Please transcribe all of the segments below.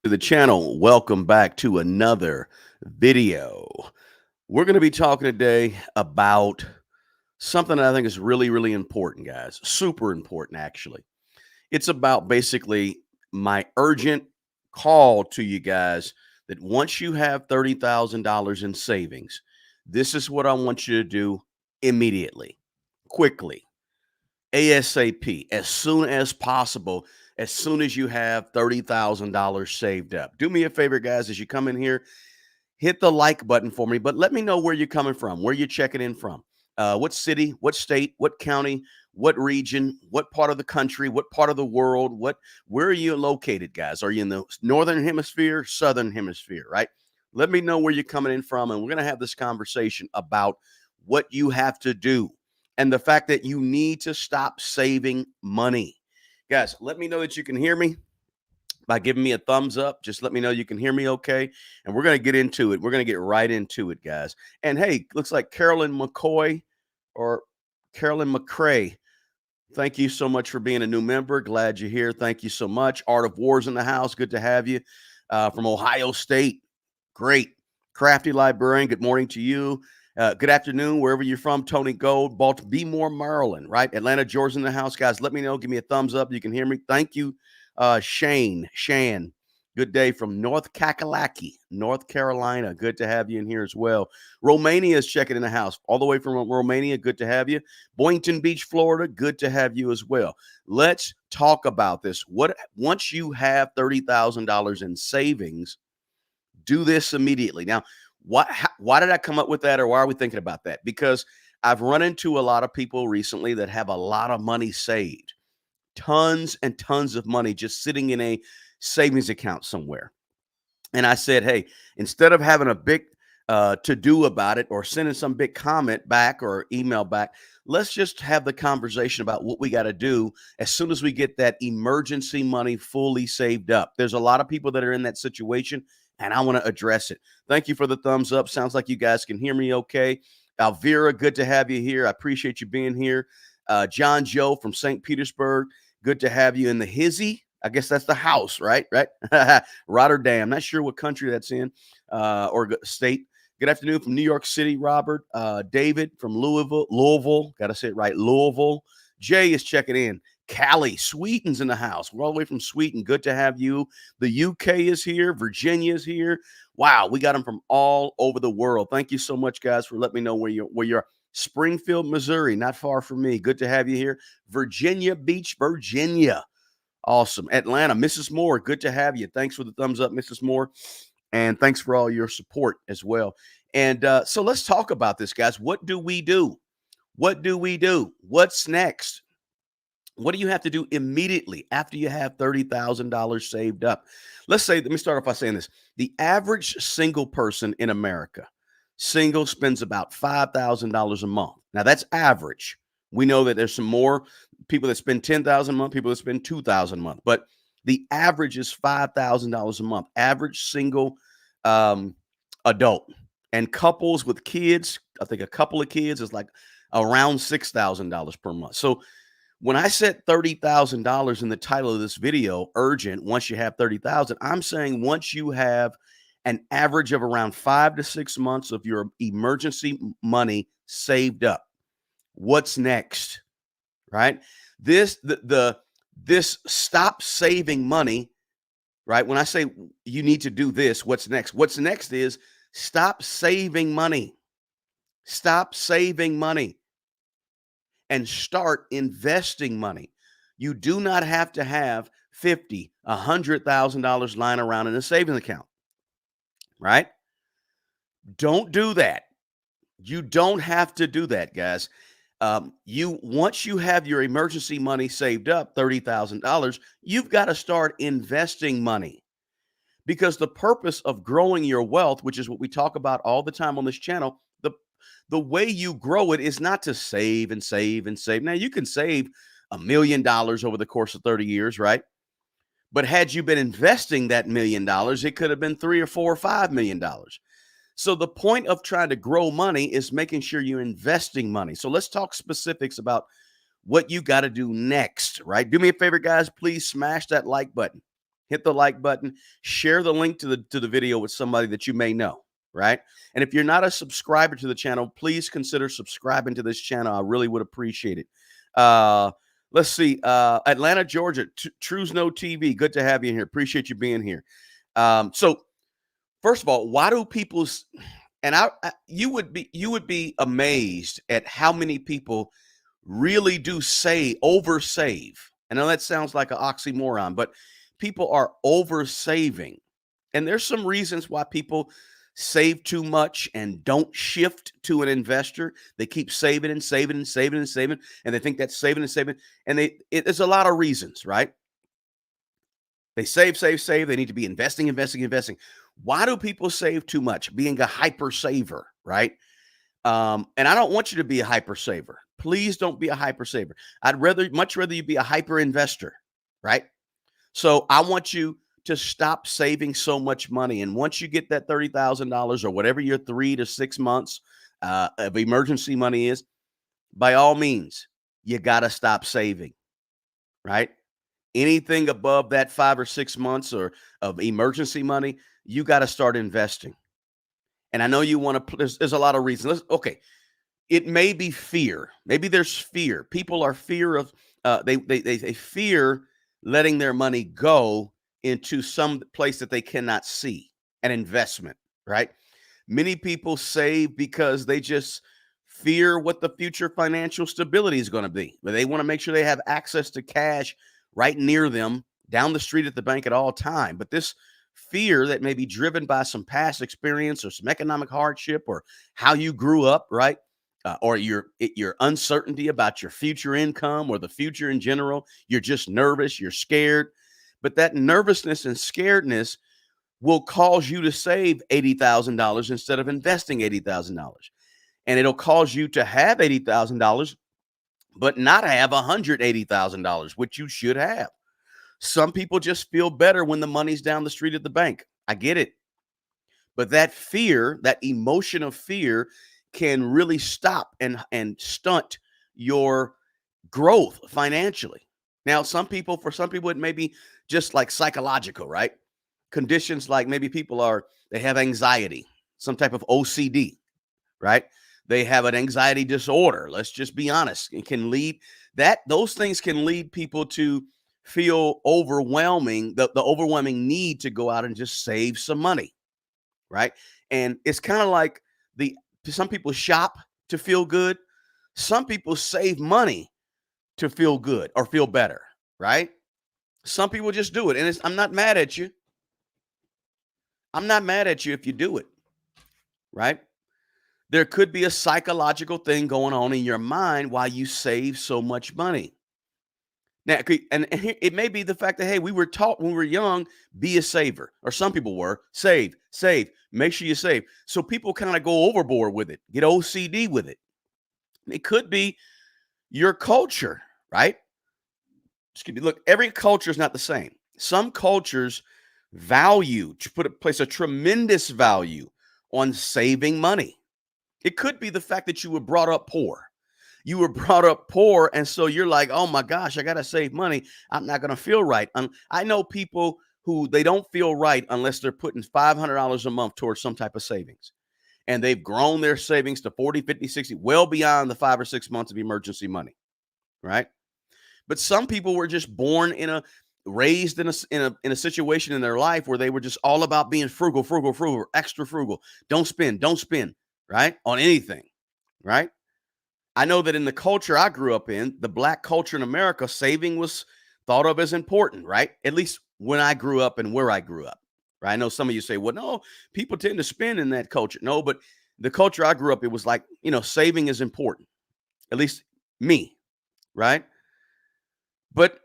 to the channel. Welcome back to another video. We're going to be talking today about something that I think is really, really important, guys. Super important, actually. It's about basically my urgent call to you guys that once you have $30,000 in savings, this is what I want you to do immediately, quickly. ASAP, as soon as possible, as soon as you have $30,000 saved up. Do me a favor, guys, as you come in here, hit the like button for me, but let me know where you're coming from, where you're checking in from. What city, what state, what county, what region, what part of the country, what part of the world, where are you located, guys? Are you in the northern hemisphere, southern hemisphere, right? Let me know where you're coming in from, and we're going to have this conversation about what you have to do and the fact that you need to stop saving money. Guys, let me know that you can hear me by giving me a thumbs up. Just let me know you can hear me okay. And we're going to get into it. We're going to get right into it, guys. And hey, looks like Carolyn McCoy or Carolyn McCrae. Thank you so much for being a new member. Glad you're here. Thank you so much. Art of War's in the house. Good to have you. From Ohio State. Great. Crafty Librarian. Good morning to you. Good afternoon, wherever you're from. Tony Gold, Baltimore, Maryland, right? Atlanta, Georgia in the house, guys. Let me know. Give me a thumbs up. You can hear me. Thank you, Shan. Good day from North Kakalaki, North Carolina. Good to have you in here as well. Romania is checking in the house, all the way from Romania. Good to have you. Boynton Beach, Florida. Good to have you as well. Let's talk about this. Once you have $30,000 in savings, do this immediately. Now, why did I come up with that, or why are we thinking about that? Because I've run into a lot of people recently that have a lot of money saved, tons and tons of money just sitting in a savings account somewhere. And I said, hey, instead of having a big to do about it or sending some big comment back or email back, let's just have the conversation about what we got to do as soon as we get that emergency money fully saved up. There's a lot of people that are in that situation, and I want to address it. Thank you for the thumbs up. Sounds like you guys can hear me okay. Alvira, good to have you here. I appreciate you being here. John Joe from St. Petersburg, good to have you in the Hizzy. I guess that's the house, right? Right. Rotterdam. Not sure what country that's in or state. Good afternoon from New York City, Robert. David from Louisville. Got to say it right. Louisville. Jay is checking in. Callie, Sweeten's in the house. We're all the way from Sweden. Good to have you. The UK is here. Virginia is here. Wow, we got them from all over the world. Thank you so much, guys, for letting me know where you're. Springfield, Missouri, not far from me. Good to have you here. Virginia Beach, Virginia. Awesome. Atlanta, Mrs. Moore, good to have you. Thanks for the thumbs up, Mrs. Moore. And thanks for all your support as well. And so let's talk about this, guys. What do we do? What do we do? What's next? What do you have to do immediately after you have $30,000 saved up? Let me start off by saying this. The average single person in America, single, spends about $5,000 a month. Now, that's average. We know that there's some more people that spend $10,000 a month, people that spend $2,000 a month, but the average is $5,000 a month. Average single adult, and couples with kids. I think a couple of kids is like around $6,000 per month. So when I said $30,000 in the title of this video, urgent, once you have 30,000, I'm saying once you have an average of around 5 to 6 months of your emergency money saved up. What's next? Right? This stop saving money, right? When I say you need to do this, what's next? What's next is stop saving money. Stop saving money and start investing money. You do not have to have $50,000, $100,000 lying around in a savings account, right? Don't do that. You don't have to do that, guys. Once you have your emergency money saved up, $30,000, you've got to start investing money, because the purpose of growing your wealth, which is what we talk about all the time on this channel, the way you grow it is not to save and save and save. Now, you can save $1 million over the course of 30 years, right? But had you been investing that $1 million, it could have been 3 or 4 or $5 million. So the point of trying to grow money is making sure you're investing money. So let's talk specifics about what you got to do next, right? Do me a favor, guys. Please smash that like button. hit the like button, share the link to the video with somebody that you may know, right? And if you're not a subscriber to the channel, please consider subscribing to this channel. I really would appreciate it. Uh, let's see. Atlanta, Georgia, Trues No TV. Good to have you here. Appreciate you being here. So first of all, why do people and you would be amazed at how many people really do over save. I know that sounds like an oxymoron, but people are over saving. And there's some reasons why people save too much and don't shift to an investor. They keep saving and saving and saving and saving, and they think that's saving and saving. And there's a lot of reasons, right? They save, save, save. They need to be investing, investing, investing. Why do people save too much? Being a hyper saver, right? And I don't want you to be a hyper saver. Please don't be a hyper saver. I'd much rather you be a hyper investor, right? So I want you to stop saving so much money. And once you get that $30,000 or whatever your 3 to 6 months of emergency money is, by all means, you got to stop saving, right? Anything above that 5 or 6 months or of emergency money, you got to start investing. And I know you want to, there's a lot of reasons. Okay. It may be fear. Maybe there's fear. People are fear of, they fear letting their money go into some place that they cannot see, an investment, right? Many people save because they just fear what the future financial stability is going to be. But they want to make sure they have access to cash right near them, down the street at the bank at all time. But this fear that may be driven by some past experience or some economic hardship or how you grew up, right? Or your uncertainty about your future income or the future in general. You're just nervous, you're scared. But that nervousness and scaredness will cause you to save $80,000 instead of investing $80,000. And it'll cause you to have $80,000, but not have $180,000, which you should have. Some people just feel better when the money's down the street at the bank. I get it. But that fear, that emotion of fear, can really stop and stunt your growth financially. Now, for some people, it may be just like psychological, right? Conditions like maybe they have anxiety, some type of OCD, right? They have an anxiety disorder. Let's just be honest. It can lead those things can lead people to feel the overwhelming need to go out and just save some money, right? And it's kind of like some people shop to feel good. Some people save money to feel good or feel better, right? Some people just do it. And I'm not mad at you. I'm not mad at you if you do it, right? There could be a psychological thing going on in your mind why you save so much money. Now, and it may be the fact that, hey, we were taught when we were young, be a saver, or some people were, save, make sure you save. So people kind of go overboard with it, get OCD with it. It could be your culture, right? Excuse me. Look, every culture is not the same. Some cultures place a tremendous value on saving money. It could be the fact that you were brought up poor. You were brought up poor, and so you're like, oh my gosh, I got to save money. I'm not going to feel right. I know people who they don't feel right unless they're putting $500 a month towards some type of savings. And they've grown their savings to 40, 50, 60, well beyond the 5 or 6 months of emergency money, right? But some people were just raised in a situation in their life where they were just all about being frugal, extra frugal. Don't spend, right? On anything, right? I know that in the culture I grew up in, the Black culture in America, saving was thought of as important, right? At least when I grew up and where I grew up, right? I know some of you say, well, no, people tend to spend in that culture. No, but the culture I grew up, it was like, saving is important, at least me, right? But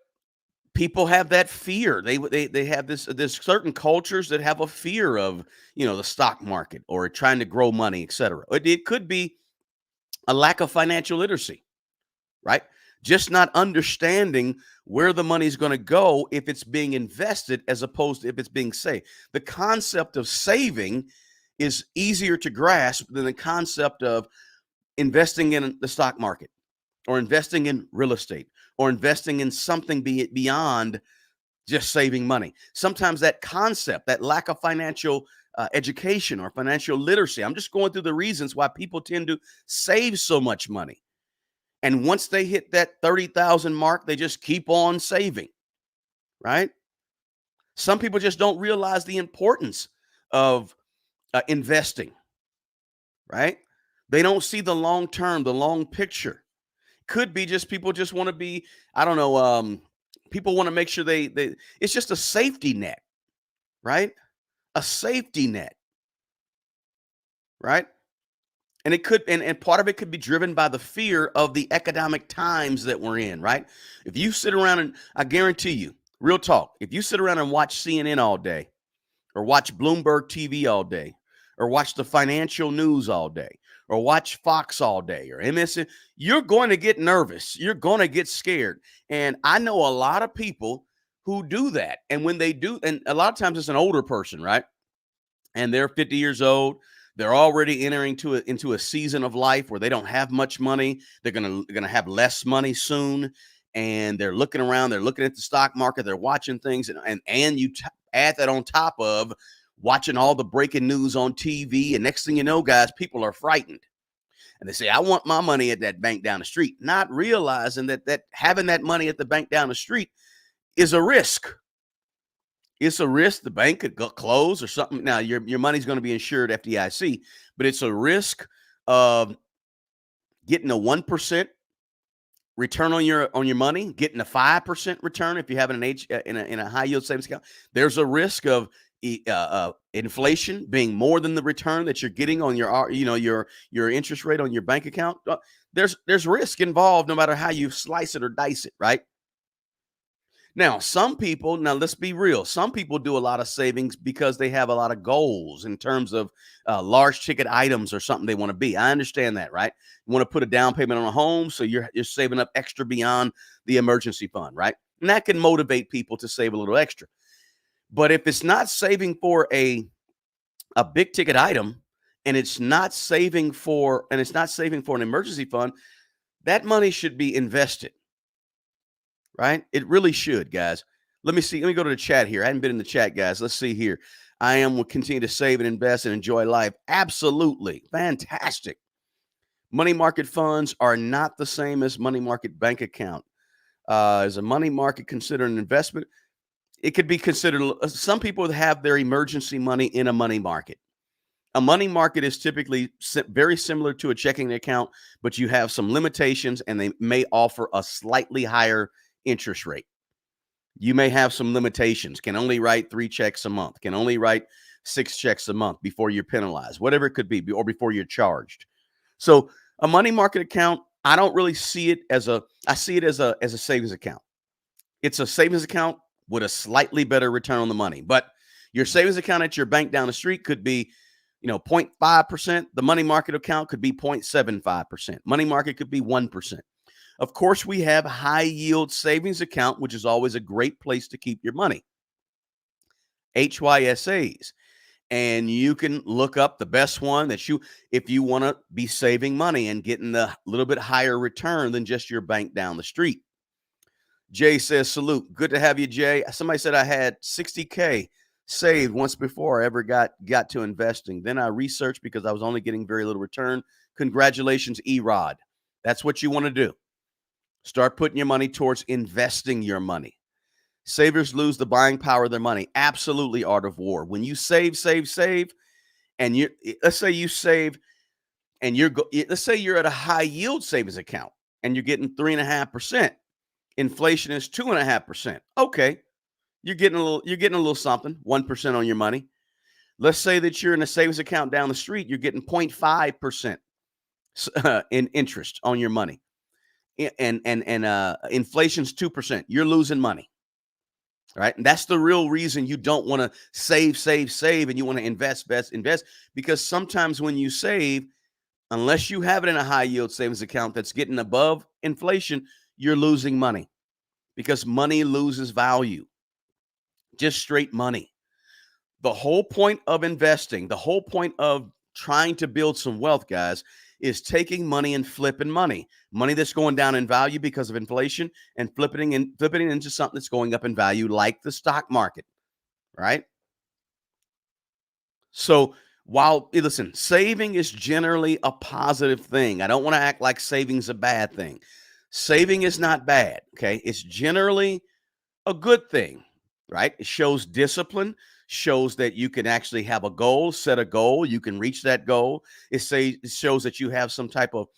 people have that fear. They have there's certain cultures that have a fear of, the stock market or trying to grow money, et cetera. It could be a lack of financial literacy, right? Just not understanding where the money is going to go if it's being invested as opposed to if it's being saved. The concept of saving is easier to grasp than the concept of investing in the stock market or investing in real estate or investing in something beyond just saving money. Sometimes that concept, that lack of financial education or financial literacy. I'm just going through the reasons why people tend to save so much money. And once they hit that 30,000 mark, they just keep on saving, right? Some people just don't realize the importance of investing, right? They don't see the long term, the long picture. Could be just people just want to be, I don't know, people want to make sure they it's just a safety net, right? A safety net, right? And it could, and part of it could be driven by the fear of the economic times that we're in, right? If you sit around and I guarantee you, real talk, if you sit around and watch CNN all day, or watch Bloomberg TV all day, or watch the financial news all day, or watch Fox all day, or MSN, you're going to get nervous. You're going to get scared. And I know a lot of people who do that. And when they do, and a lot of times it's an older person, right? And they're 50 years old. They're already entering into a season of life where they don't have much money. They're gonna have less money soon, and they're looking around. They're looking at the stock market. They're watching things, and you add that on top of watching all the breaking news on TV. And next thing you know, guys, people are frightened, and they say, "I want my money at that bank down the street," not realizing that having that money at the bank down the street is a risk. It's a risk. The bank could go close or something. Now your money's going to be insured FDIC, but it's a risk of getting a 1% return on your money, getting a 5% return if you have an in a high yield savings account. There's a risk of inflation being more than the return that you're getting on your interest rate on your bank account. There's risk involved no matter how you slice it or dice it, right? Now, now let's be real. Some people do a lot of savings because they have a lot of goals in terms of large ticket items or something they want to be. I understand that, right? You want to put a down payment on a home, so you're saving up extra beyond the emergency fund, right? And that can motivate people to save a little extra. But if it's not saving for a big ticket item, and it's not saving for an emergency fund, that money should be invested, right? It really should, guys. Let me see. Let me go to the chat here. I hadn't been in the chat, guys. Let's see here. Will continue to save and invest and enjoy life. Absolutely. Fantastic. Money market funds are not the same as money market bank account. Is a money market considered an investment? It could be considered. Some people have their emergency money in a money market. A money market is typically very similar to a checking account, but you have some limitations and they may offer a slightly higher interest rate. You may have some limitations, can only write 3 checks a month, can only write 6 checks a month before you're penalized, whatever it could be, or before you're charged. So a money market account, I don't really see it I see it as a savings account. It's a savings account with a slightly better return on the money. But your savings account at your bank down the street could be 0.5%. The money market account could be 0.75%. Money market could be 1%. Of course, we have high yield savings account, which is always a great place to keep your money. HYSAs. And you can look up the best one if you want to be saving money and getting the little bit higher return than just your bank down the street. Jay says, salute. Good to have you, Jay. Somebody said I had 60K saved once before I ever got to investing. Then I researched because I was only getting very little return. Congratulations, Erod. That's what you want to do. Start putting your money towards investing your money. Savers lose the buying power of their money. Absolutely, art of war. When you save, and let's say you save, and let's say you're at a high yield savings account and you're getting 3.5%. Inflation is 2.5%. Okay, you're getting a little something, 1% on your money. Let's say that you're in a savings account down the street, you're getting 0.5% in interest on your money, and inflation's 2%. You're losing money. Right. And that's the real reason you don't want to save, and you want to invest, because sometimes when you save, unless you have it in a high yield savings account that's getting above inflation, you're losing money, because money loses value. Just straight money. The whole point of investing, the whole point of trying to build some wealth, guys, is taking money and flipping money that's going down in value because of inflation, and flipping it into something that's going up in value, like the stock market, right? So while listen, saving is generally a positive thing. I don't want to act like saving's a bad thing. Saving is not bad. Okay. It's generally a good thing, right? It shows discipline, shows that you can actually have a goal, set a goal, you can reach that goal. It shows that you have some type of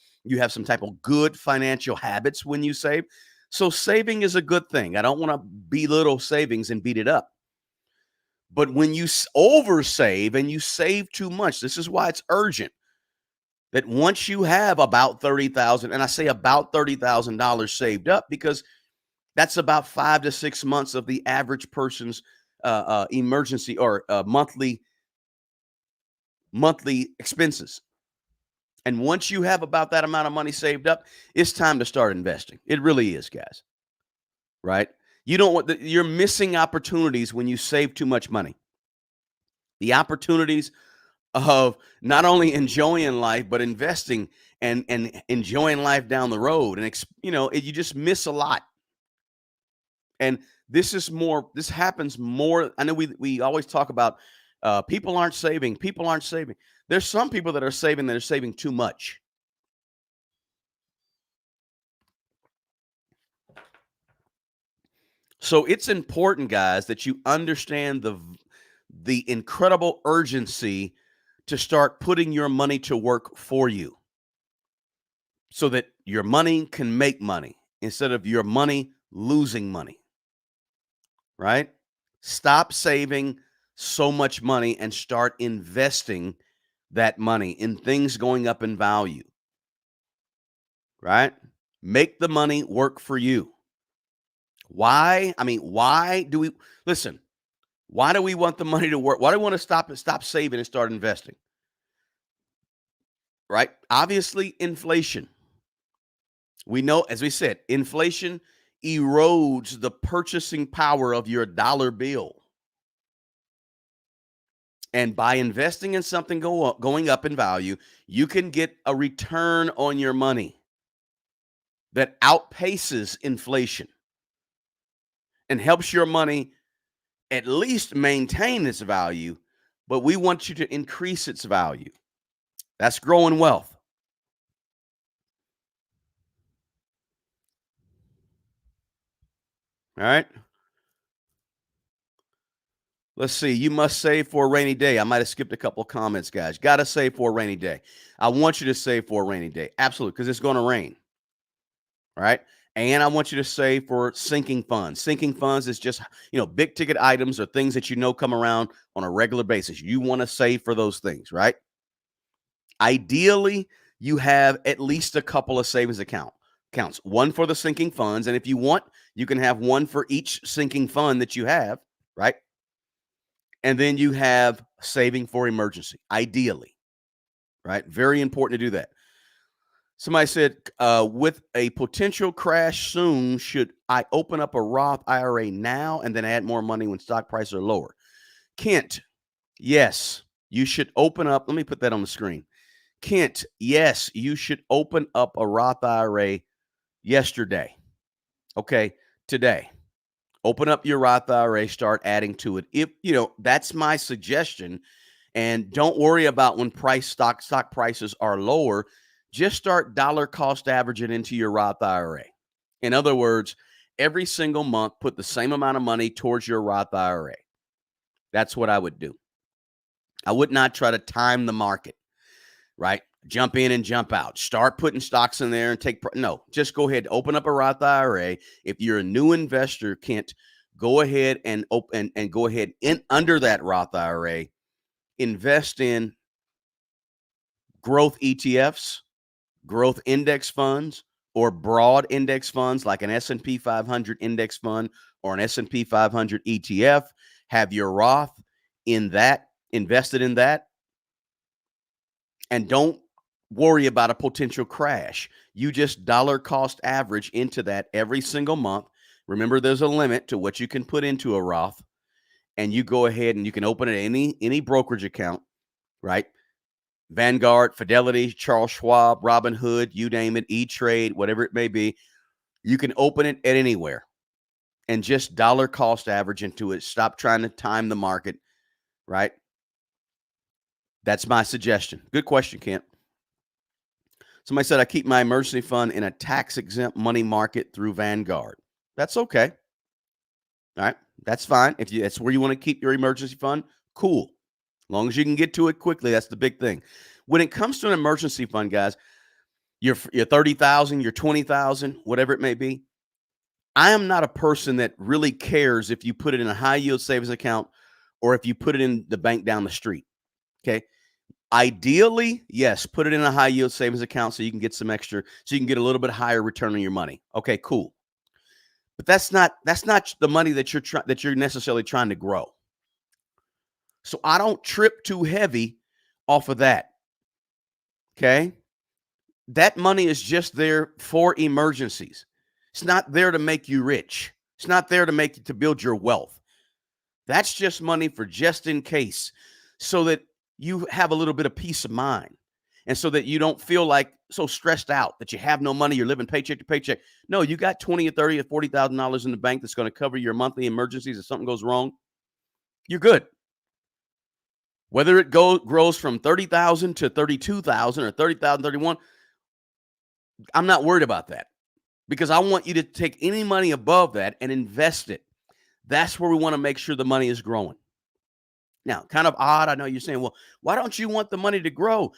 good financial habits when you save. So saving is a good thing. I don't want to belittle savings and beat it up. But when you oversave and you save too much, this is why it's urgent that once you have about 30,000, and I say about $30,000 saved up because that's about 5 to 6 months of the average person's emergency or monthly expenses. And once you have about that amount of money saved up, it's time to start investing. It really is, guys. Right? You don't you're missing opportunities when you save too much money. The opportunities of not only enjoying life but investing and enjoying life down the road, and you just miss a lot. And this happens more. I know we always talk about people aren't saving. There's some people that are saving too much. So it's important, guys, that you understand the incredible urgency to start putting your money to work for you, so that your money can make money instead of your money losing money, right? Stop saving so much money and start investing that money in things going up in value, right? Make the money work for you. Why? I mean, why do we listen? Why do we want the money to work? Why do we want to stop saving and start investing? Right? Obviously, inflation. We know, as we said, inflation erodes the purchasing power of your dollar bill. And by investing in something going up in value, you can get a return on your money that outpaces inflation and helps your money at least maintain its value, but we want you to increase its value. That's growing wealth. All right. Let's see. You must save for a rainy day. I might have skipped a couple of comments, guys. Got to save for a rainy day. I want you to save for a rainy day. Absolutely, because it's going to rain. All right. And I want you to save for sinking funds. Sinking funds is just, big ticket items or things that come around on a regular basis. You want to save for those things, right? Ideally, you have at least a couple of savings accounts. One for the sinking funds, and if you want, you can have one for each sinking fund that you have, right? And then you have saving for emergency, ideally, right? Very important to do that. Somebody said, with a potential crash soon, should I open up a Roth IRA now and then add more money when stock prices are lower? Kent, yes, you should open up. Let me put that on the screen. Kent, yes, you should open up a Roth IRA yesterday. Okay, today. Open up your Roth IRA, start adding to it. If that's my suggestion. And don't worry about when stock prices are lower. Just start dollar cost averaging into your Roth IRA. In other words, every single month, put the same amount of money towards your Roth IRA. That's what I would do. I would not try to time the market, right? Jump in and jump out. Start putting stocks in there and no, just go ahead, open up a Roth IRA. If you're a new investor, Kent, go ahead and open and go ahead in under that Roth IRA, invest in growth ETFs, growth index funds, or broad index funds like an S&P 500 index fund or an S&P 500 ETF. Have your Roth invested in that, and don't worry about a potential crash. You just dollar cost average into that every single month. Remember, there's a limit to what you can put into a Roth, and you go ahead and you can open it any brokerage account, right? Vanguard, Fidelity, Charles Schwab, Robinhood, you name it, E-Trade, whatever it may be. You can open it at anywhere and just dollar cost average into it. Stop trying to time the market, right? That's my suggestion. Good question, Kent. Somebody said, I keep my emergency fund in a tax-exempt money market through Vanguard. That's okay. All right. That's fine. If that's where you want to keep your emergency fund, cool. As long as you can get to it quickly, that's the big thing. When it comes to an emergency fund, guys, your 30,000, your 20,000, whatever it may be, I am not a person that really cares if you put it in a high yield savings account or if you put it in the bank down the street. Okay. Ideally, yes, put it in a high yield savings account so you can get some extra, so you can get a little bit higher return on your money. Okay, cool. But that's not the money that you're necessarily trying to grow. So I don't trip too heavy off of that. Okay? That money is just there for emergencies. It's not there to make you rich. It's not there to build your wealth. That's just money for just in case, so that you have a little bit of peace of mind, and so that you don't feel like so stressed out that you have no money, you're living paycheck to paycheck. No, you got 20 or 30 or $40,000 in the bank that's going to cover your monthly emergencies if something goes wrong. You're good. Whether it grows from 30,000 to 32,000 or 30,000, 31, I'm not worried about that, because I want you to take any money above that and invest it. That's where we want to make sure the money is growing. Now, kind of odd. I know you're saying, well, why don't you want the money to grow?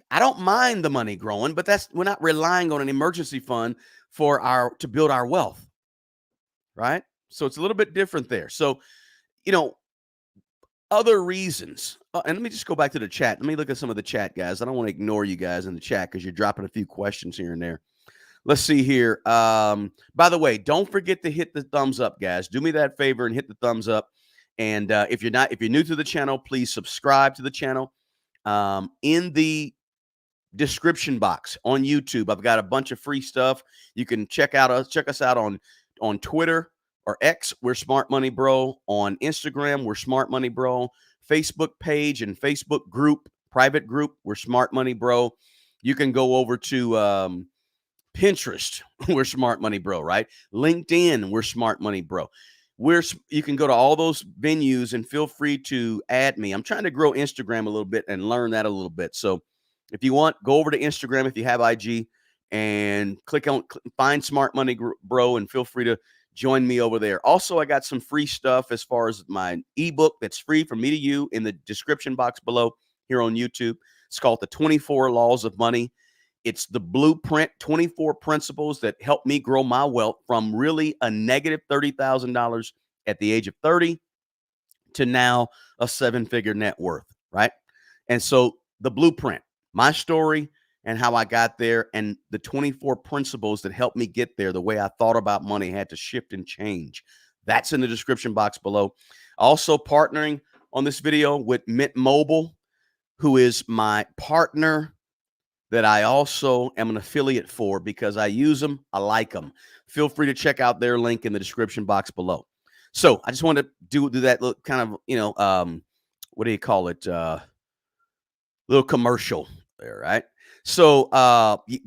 I don't mind the money growing, but we're not relying on an emergency fund to build our wealth, right? So it's a little bit different there. So, other reasons, and let me just go back to the chat. Let me look at some of the chat, guys. I don't want to ignore you guys in the chat because you're dropping a few questions here and there. Let's see here. By the way, don't forget to hit the thumbs up, guys. Do me that favor and hit the thumbs up. And if you're new to the channel, please subscribe to the channel. In the description box on YouTube, I've got a bunch of free stuff. You can check us out on Twitter or X, we're Smart Money Bro. On Instagram, we're Smart Money Bro. Facebook page and Facebook group, private group, we're Smart Money Bro. You can go over to Pinterest, we're Smart Money Bro, right? LinkedIn, we're Smart Money Bro. You can go to all those venues and feel free to add me. I'm trying to grow Instagram a little bit and learn that a little bit. So if you want, go over to Instagram if you have IG and find Smart Money Bro and feel free to join me over there. Also, I got some free stuff as far as my ebook that's free from me to you in the description box below here on YouTube. It's called The 24 Laws of Money. It's the blueprint, 24 principles that help me grow my wealth from really a negative $30,000 at the age of 30 to now a 7-figure net worth, right? And so the blueprint, my story and how I got there, and the 24 principles that helped me get there, the way I thought about money had to shift and change. That's in the description box below. Also partnering on this video with Mint Mobile, who is my partner that I also am an affiliate for because I use them. I like them. Feel free to check out their link in the description box below. So I just wanted to do that little kind of, what do you call it? Little commercial there, right? So,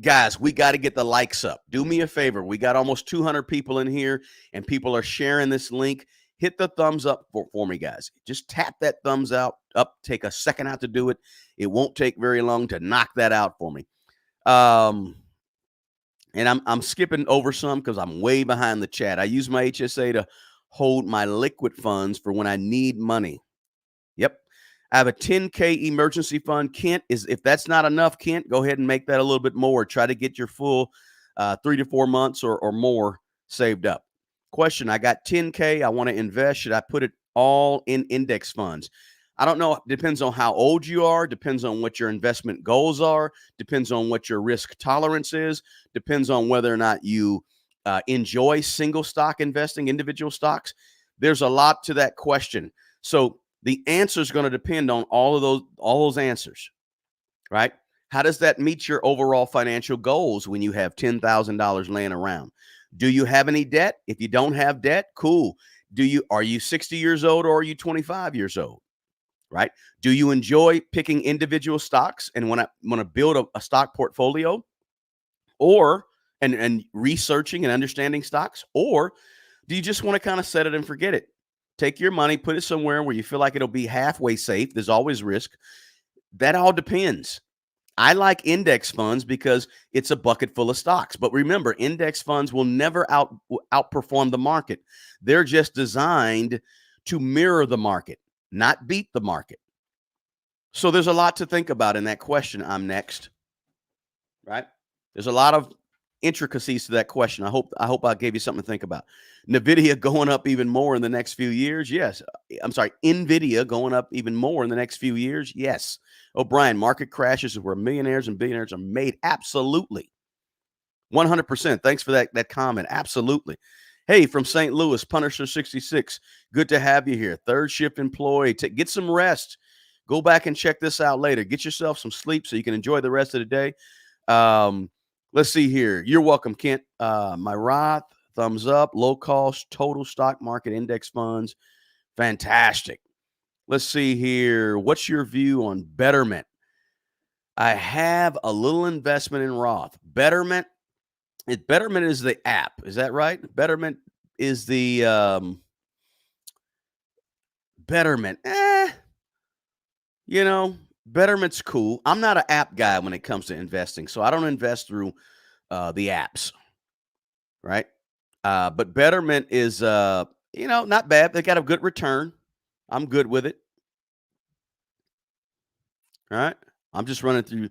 guys, we got to get the likes up. Do me a favor. We got almost 200 people in here, and people are sharing this link. Hit the thumbs up for me, guys. Just tap that thumbs up. Take a second out to do it. It won't take very long to knock that out for me. And I'm skipping over some because I'm way behind the chat. I use my HSA to hold my liquid funds for when I need money. Yep. I have a 10K emergency fund. Kent, if that's not enough, Kent, go ahead and make that a little bit more. Try to get your full 3 to 4 months or more saved up. Question, I got 10K. I want to invest. Should I put it all in index funds? I don't know. Depends on how old you are. Depends on what your investment goals are. Depends on what your risk tolerance is. Depends on whether or not you enjoy single stock investing, individual stocks. There's a lot to that question. So the answer is going to depend on all those answers, right? How does that meet your overall financial goals when you have $10,000 laying around? Do you have any debt? If you don't have debt, cool. Are you 60 years old or are you 25 years old? right? Do you enjoy picking individual stocks and want to build a stock portfolio, or and researching and understanding stocks, or do you just want to kind of set it and forget it? Take your money, put it somewhere where you feel like it'll be halfway safe. There's always risk. That all depends. I like index funds because it's a bucket full of stocks. But remember, index funds will never outperform the market. They're just designed to mirror the market, not beat the market. So there's a lot to think about in that question. I'm next, right? There's a lot of intricacies to that question. I hope I gave you something to think about. Nvidia going up even more in the next few years. Yes. I'm sorry, Nvidia going up even more in the next few years. Yes. O'Brien, market crashes is where millionaires and billionaires are made. Absolutely. 100%. Thanks for that comment. Absolutely. Hey, from St. Louis, Punisher 66. Good to have you here. Third shift employee. Get some rest. Go back and check this out later. Get yourself some sleep so you can enjoy the rest of the day. Let's see here. You're welcome, Kent. My Roth, thumbs up. Low cost, total stock market index funds. Fantastic. Let's see here. What's your view on Betterment? I have a little investment in Roth. Betterment is the app. Is that right? Betterment is the Betterment. Betterment's cool. I'm not an app guy when it comes to investing, so I don't invest through the apps, right? But Betterment is, not bad. They got a good return. I'm good with it. All right. I'm just running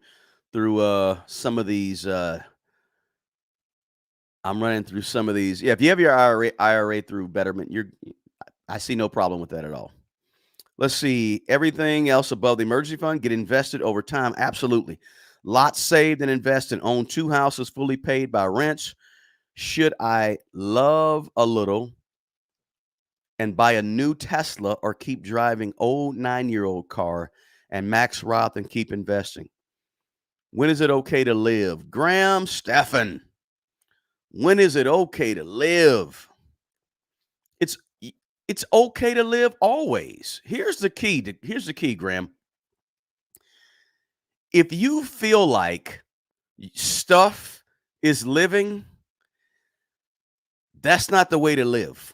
through some of these. I'm running through some of these. Yeah, if you have your IRA through Betterment, I see no problem with that at all. Let's see. Everything else above the emergency fund, get invested over time. Absolutely. Lots saved and invested. Own 2 houses fully paid by rents. Should I love a little and buy a new Tesla, or keep driving old 9-year-old car and max Roth and keep investing? When is it okay to live? Graham Stephan. When is it okay to live? It's okay to live always. Here's the key, Graham. If you feel like stuff is living, that's not the way to live.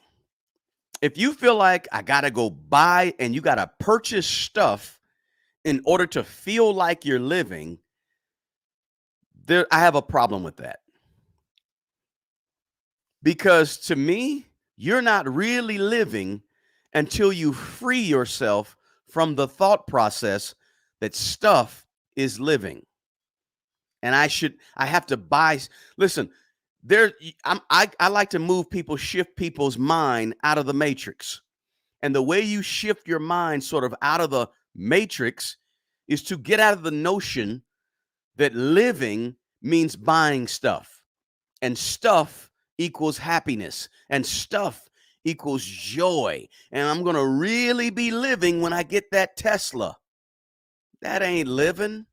If you feel like I got to go buy and you got to purchase stuff in order to feel like you're living, I have a problem with that. Because to me, you're not really living until you free yourself from the thought process that stuff is living. And I have to buy. Listen, I like to shift people's mind out of the matrix. And the way you shift your mind sort of out of the matrix is to get out of the notion that living means buying stuff, and stuff equals happiness, and stuff equals joy. And I'm going to really be living when I get that Tesla. That ain't living.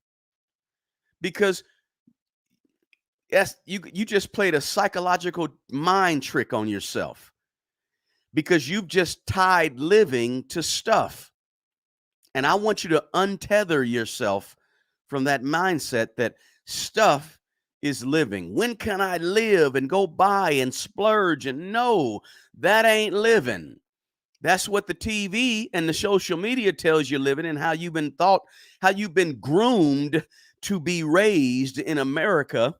Because yes, you just played a psychological mind trick on yourself, because you've just tied living to stuff. And I want you to untether yourself from that mindset that stuff is living. When can I live and go buy and splurge? And no, that ain't living. That's what the TV and the social media tells you living, and how you've been groomed to be raised in America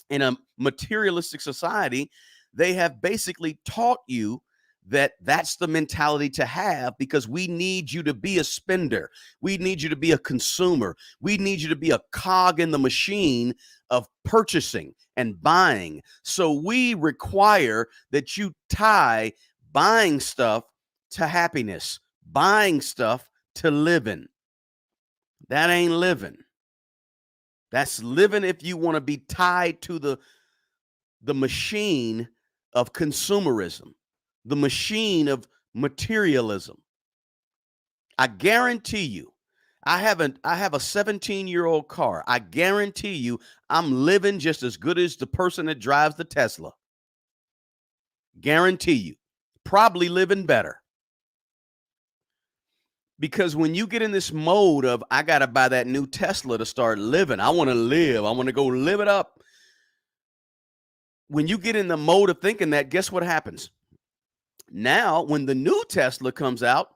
in a materialistic society. They have basically taught you that that's the mentality to have, because we need you to be a spender. We need you to be a consumer. We need you to be a cog in the machine of purchasing and buying. So we require that you tie buying stuff to happiness, buying stuff to living. That ain't living. That's living if you want to be tied to the machine of consumerism, the machine of materialism. I guarantee you, I have a 17-year-old car. I guarantee you I'm living just as good as the person that drives the Tesla. Guarantee you. Probably living better. Because when you get in this mode of, I got to buy that new Tesla to start living, I want to live, I want to go live it up. When you get in the mode of thinking that, guess what happens? Now, when the new Tesla comes out,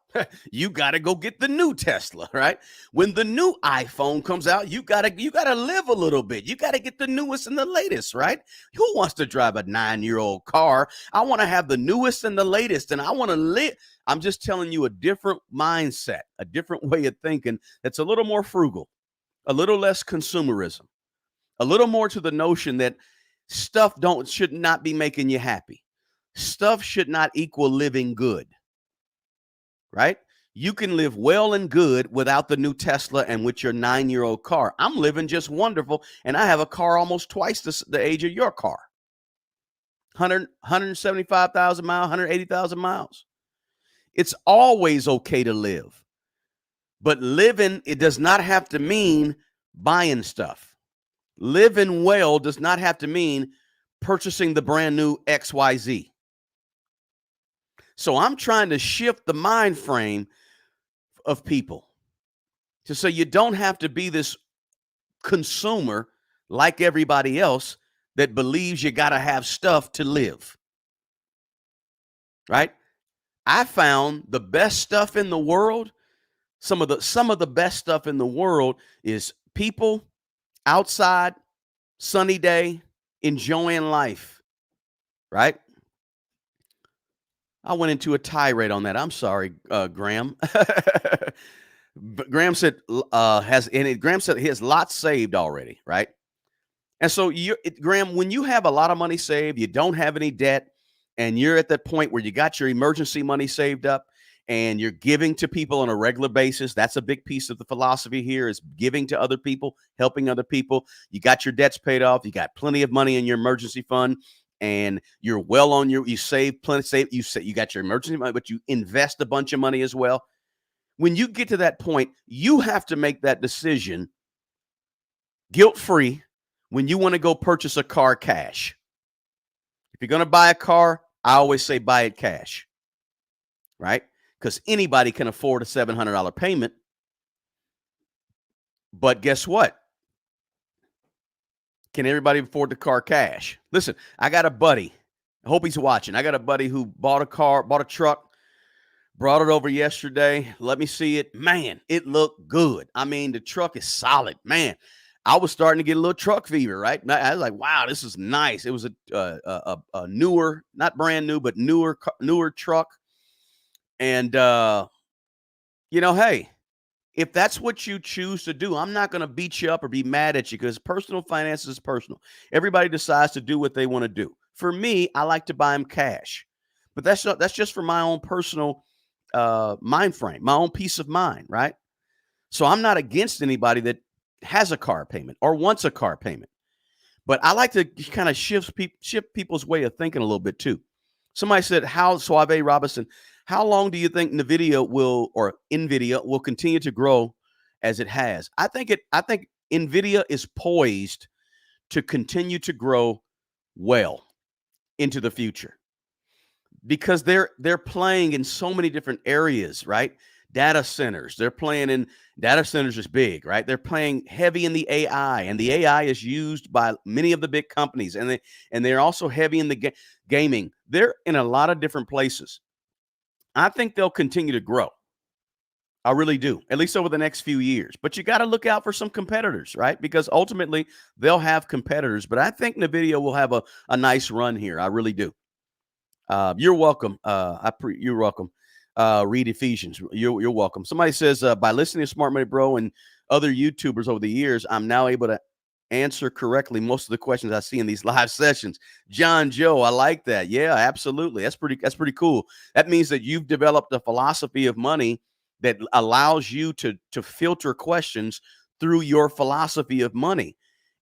you got to go get the new Tesla, right? When the new iPhone comes out, you got to live a little bit. You got to get the newest and the latest, right? Who wants to drive a 9-year-old car? I want to have the newest and the latest, and I want to live. I'm just telling you a different mindset, a different way of thinking that's a little more frugal, a little less consumerism, a little more to the notion that stuff should not be making you happy. Stuff should not equal living good, right? You can live well and good without the new Tesla and with your 9-year-old car. I'm living just wonderful, and I have a car almost twice the age of your car. 175,000 miles, 180,000 miles. It's always okay to live. But living, it does not have to mean buying stuff. Living well does not have to mean purchasing the brand new XYZ. So I'm trying to shift the mind frame of people to say you don't have to be this consumer like everybody else that believes you got to have stuff to live. Right? I found the best stuff in the world. Some of the best stuff in the world is people outside, sunny day, enjoying life. Right? I went into a tirade on that. I'm sorry, Graham. But Graham said Graham said he has lots saved already, right? And so Graham, when you have a lot of money saved, you don't have any debt, and you're at that point where you got your emergency money saved up and you're giving to people on a regular basis. That's a big piece of the philosophy here, is giving to other people, helping other people. You got your debts paid off, you got plenty of money in your emergency fund, and you're well on you save plenty, you got your emergency money, but you invest a bunch of money as well. When you get to that point, you have to make that decision guilt-free when you want to go purchase a car cash. If you're going to buy a car, I always say buy it cash, right? Because anybody can afford a $700 payment. But guess what? Can everybody afford the car cash? Listen, I got a buddy. I hope he's watching. I got a buddy who bought a truck, brought it over yesterday. Let me see it. Man, it looked good. I mean, the truck is solid. Man, I was starting to get a little truck fever, right? I was like, wow, this is nice. It was a newer, not brand new, but newer truck. And, hey, if that's what you choose to do, I'm not going to beat you up or be mad at you, because personal finance is personal. Everybody decides to do what they want to do. For me, I like to buy them cash, but that's just for my own personal mind frame, my own peace of mind, right? So I'm not against anybody that has a car payment or wants a car payment, but I like to kind of shift people's way of thinking a little bit too. Somebody said, "How Suave Robinson? How long do you think NVIDIA will continue to grow as it has?" I think NVIDIA is poised to continue to grow well into the future, because they're playing in so many different areas, right? Data centers. They're playing in data centers is big, right? They're playing heavy in the AI, and the AI is used by many of the big companies, and they're also heavy in the gaming. They're in a lot of different places. I think they'll continue to grow. I really do, at least over the next few years. But you got to look out for some competitors, right? Because ultimately they'll have competitors. But I think NVIDIA will have a nice run here. I really do. You're welcome. You're welcome. Read Ephesians. You're welcome. Somebody says, by listening to Smart Money Bro and other YouTubers over the years, I'm now able to answer correctly most of the questions I see in these live sessions. John Joe, I like that. Yeah, absolutely. That's pretty cool. That means that you've developed a philosophy of money that allows you to filter questions through your philosophy of money.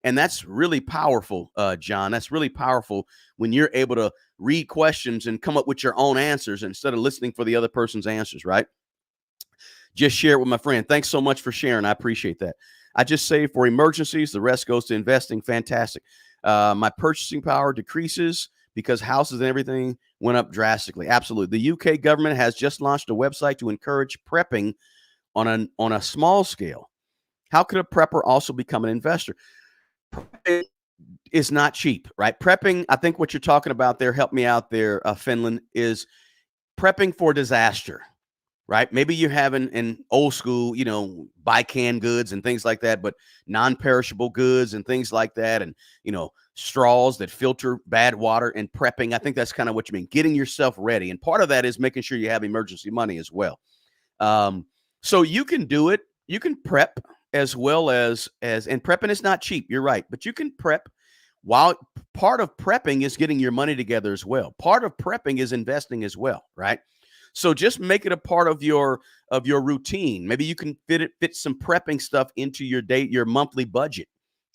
And that's really powerful, John. That's really powerful when you're able to read questions and come up with your own answers instead of listening for the other person's answers, right? Just share it with my friend. Thanks so much for sharing. I appreciate that. I just save for emergencies. The rest goes to investing. Fantastic. My purchasing power decreases because houses and everything went up drastically. Absolutely. The UK government has just launched a website to encourage prepping on a small scale, how could a prepper also become an investor? Prepping is not cheap, right? Prepping, I think what you're talking about there, help me out there, Finland, is prepping for disaster, right? Maybe you're having an old school, buy canned goods and things like that, but non-perishable goods and things like that, and straws that filter bad water and prepping. I think that's kind of what you mean, getting yourself ready. And part of that is making sure you have emergency money as well. So you can do it. You can prep as well as and prepping is not cheap. You're right, but you can prep while part of prepping is getting your money together as well. Part of prepping is investing as well, right? So just make it a part of your routine. Maybe you can fit some prepping stuff into your monthly budget,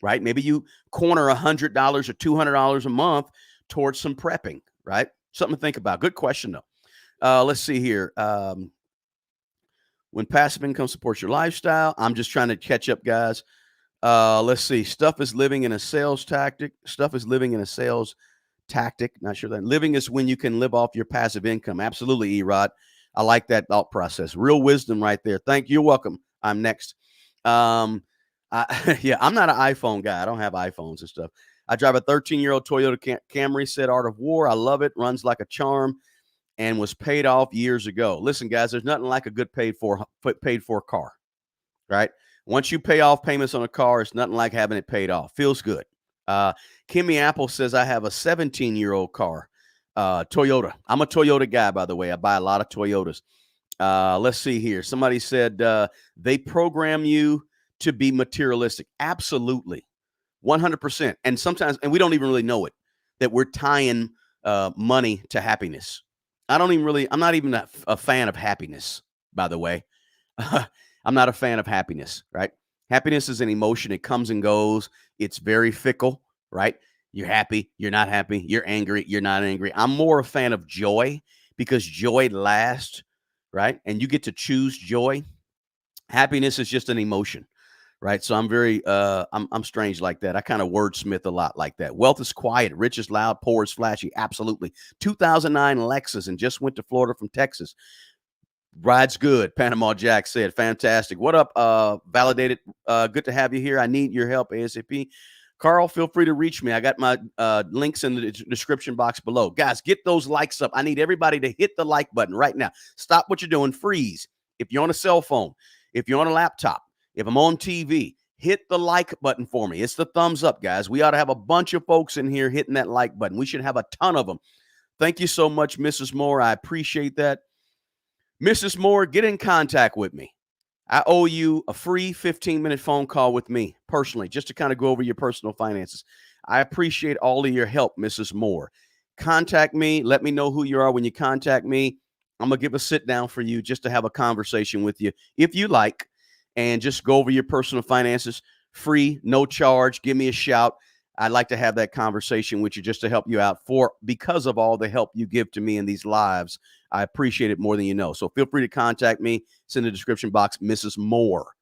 right? Maybe you corner $100 or $200 a month towards some prepping, right? Something to think about. Good question though. Let's see here. When passive income supports your lifestyle, I'm just trying to catch up, guys. Let's see. Stuff is living in a sales tactic. Stuff is living in a sales tactic. Not sure that living is when you can live off your passive income. Absolutely, Erod. I like that thought process. Real wisdom right there. Thank you. You're welcome. I'm next. Yeah, I'm not an iPhone guy. I don't have iPhones and stuff. I drive a 13-year-old Toyota Camry, said Art of War. I love it. Runs like a charm and was paid off years ago. Listen, guys, there's nothing like a good paid for car, right? Once you pay off payments on a car, it's nothing like having it paid off. Feels good. Kimmy Apple says, I have a 17-year-old car, Toyota. I'm a Toyota guy, by the way. I buy a lot of Toyotas. Let's see here. Somebody said they program you to be materialistic. Absolutely. 100%. And sometimes, and we don't even really know it, that we're tying money to happiness. I'm not even a fan of happiness, by the way. I'm not a fan of happiness, right? Happiness is an emotion. It comes and goes. It's very fickle, right? You're happy. You're not happy. You're angry. You're not angry. I'm more a fan of joy because joy lasts, right? And you get to choose joy. Happiness is just an emotion, right? So I'm very, I'm strange like that. I kind of wordsmith a lot like that. Wealth is quiet. Rich is loud. Poor is flashy. Absolutely. 2009 Lexus and just went to Florida from Texas. Ride's good. Panama Jack said, fantastic. What up, Validated? Good to have you here. I need your help ASAP. Carl, feel free to reach me. I got my links in the description box below. Guys, get those likes up. I need everybody to hit the like button right now. Stop what you're doing. Freeze. If you're on a cell phone, if you're on a laptop, if I'm on TV, hit the like button for me. It's the thumbs up, guys. We ought to have a bunch of folks in here hitting that like button. We should have a ton of them. Thank you so much, Mrs. Moore. I appreciate that. Mrs. Moore, get in contact with me. I owe you a free 15-minute phone call with me personally, just to kind of go over your personal finances. I appreciate all of your help, Mrs. Moore. Contact me. Let me know who you are when you contact me. I'm going to give a sit down for you just to have a conversation with you, if you like, and just go over your personal finances. Free, no charge. Give me a shout. I'd like to have that conversation with you just to help you out because of all the help you give to me in these lives. I appreciate it more than you know. So feel free to contact me. It's in the description box, Mrs. Moore.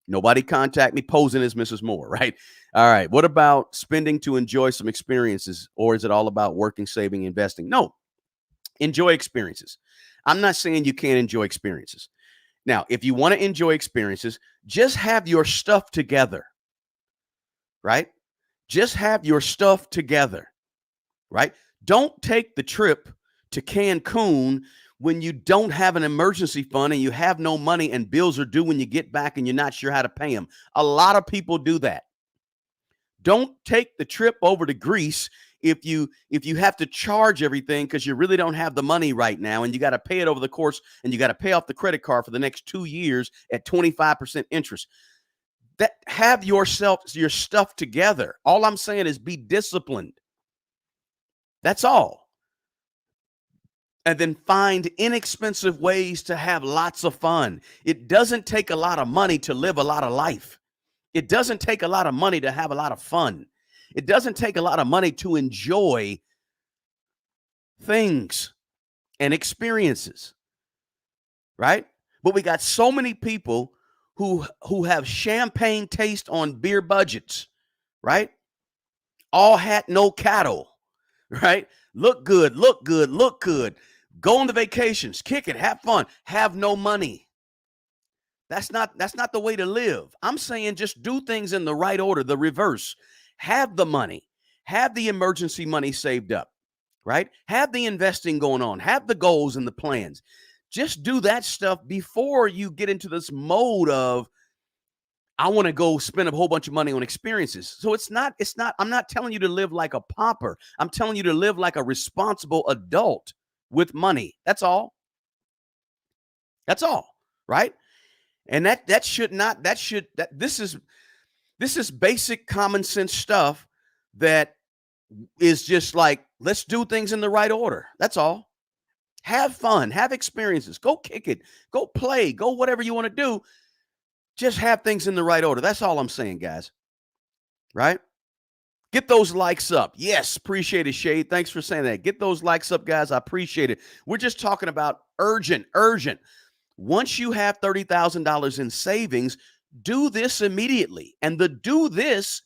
Nobody contact me posing as Mrs. Moore, right? All right. What about spending to enjoy some experiences, or is it all about working, saving, investing? No. Enjoy experiences. I'm not saying you can't enjoy experiences. Now, if you want to enjoy experiences, just have your stuff together, right? Just have your stuff together, right? Don't take the trip to Cancun when you don't have an emergency fund and you have no money and bills are due when you get back and you're not sure how to pay them. A lot of people do that. Don't take the trip over to Greece if you have to charge everything because you really don't have the money right now and you got to pay it over the course and you got to pay off the credit card for the next 2 years at 25% interest. Have your stuff together. All I'm saying is be disciplined. That's all. And then find inexpensive ways to have lots of fun. It doesn't take a lot of money to live a lot of life. It doesn't take a lot of money to have a lot of fun. It doesn't take a lot of money to enjoy things and experiences, right? But we got so many people who have champagne taste on beer budgets, right? All hat, no cattle, right? Look good, look good, look good. Go on the vacations, kick it, have fun, have no money. That's not the way to live. I'm saying just do things in the right order, the reverse. Have the money, have the emergency money saved up, right? Have the investing going on, have the goals and the plans. Just do that stuff before you get into this mode of I want to go spend a whole bunch of money on experiences. So I'm not telling you to live like a pauper. I'm telling you to live like a responsible adult with money. That's all. That's all, right? And that should not that should that this is basic common sense stuff that is just like let's do things in the right order. That's all. Have fun, have experiences, go kick it, go play, go whatever you want to do. Just have things in the right order. That's all I'm saying, guys. Right? Get those likes up. Yes, appreciate it, Shade. Thanks for saying that. Get those likes up, guys. I appreciate it. We're just talking about urgent. Once you have $30,000 in savings, do this immediately. And the do this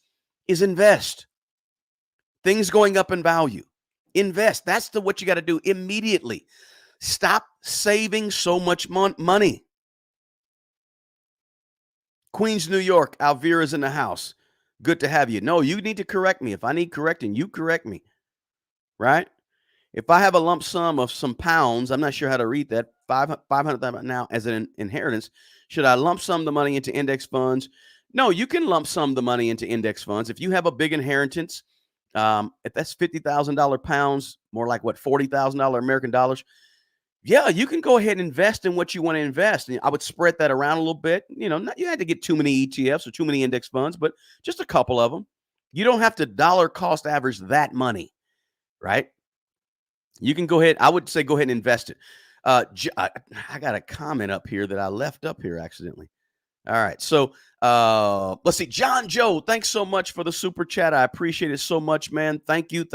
is invest. Things going up in value. Invest. That's what you got to do immediately. Stop saving so much money. Queens, New York, Alvira's in the house. Good to have you. No, you need to correct me. If I need correcting, you correct me. Right? If I have a lump sum of some pounds, I'm not sure how to read that, 500 now as an inheritance, should I lump sum the money into index funds? No, you can lump sum the money into index funds. If you have a big inheritance, if that's $50,000 pounds, more like what, $40,000 American dollars, yeah, you can go ahead and invest in what you want to invest. And I would spread that around a little bit. You had to get too many ETFs or too many index funds, but just a couple of them. You don't have to dollar cost average that money, right? You can go ahead. I would say go ahead and invest it. I got a comment up here that I left up here accidentally. All right. So let's see. John Joe, thanks so much for the super chat. I appreciate it so much, man. Thank you.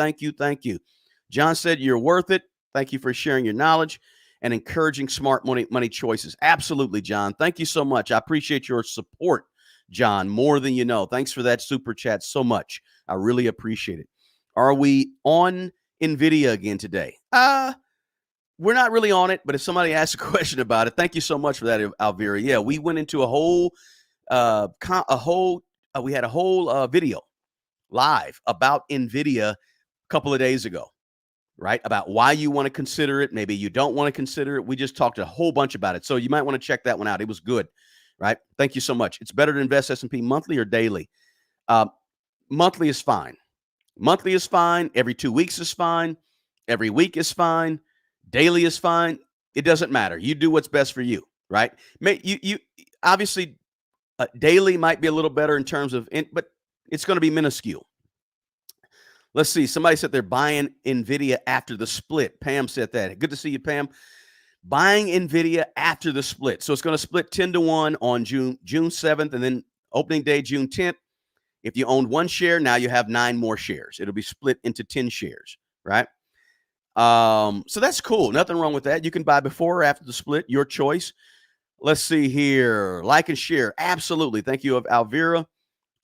John said you're worth it. Thank you for sharing your knowledge and encouraging smart money choices. Absolutely, John. Thank you so much. I appreciate your support, John, more than you know. Thanks for that super chat so much. I really appreciate it. Are we on NVIDIA again today? We're not really on it, but if somebody asks a question about it, thank you so much for that, Alvira. Yeah, we went into we had a whole video live about NVIDIA a couple of days ago, right? About why you want to consider it. Maybe you don't want to consider it. We just talked a whole bunch about it. So you might want to check that one out. It was good, right? Thank you so much. It's better to invest S&P monthly or daily. Monthly is fine. Monthly is fine. Every 2 weeks is fine. Every week is fine. Daily is fine. It doesn't matter. You do what's best for you, right? You obviously daily might be a little better in terms of, but it's going to be minuscule. Let's see. Somebody said they're buying NVIDIA after the split. Pam said that. Good to see you, Pam. Buying NVIDIA after the split. So it's going to split 10-1 on June 7th, and then opening day, June 10th. If you owned 1 share, now you have 9 more shares. It'll be split into 10 shares, right? So that's cool. Nothing wrong with that. You can buy before or after the split, your choice. Let's see here. Like and share. Absolutely. Thank you, Alvira.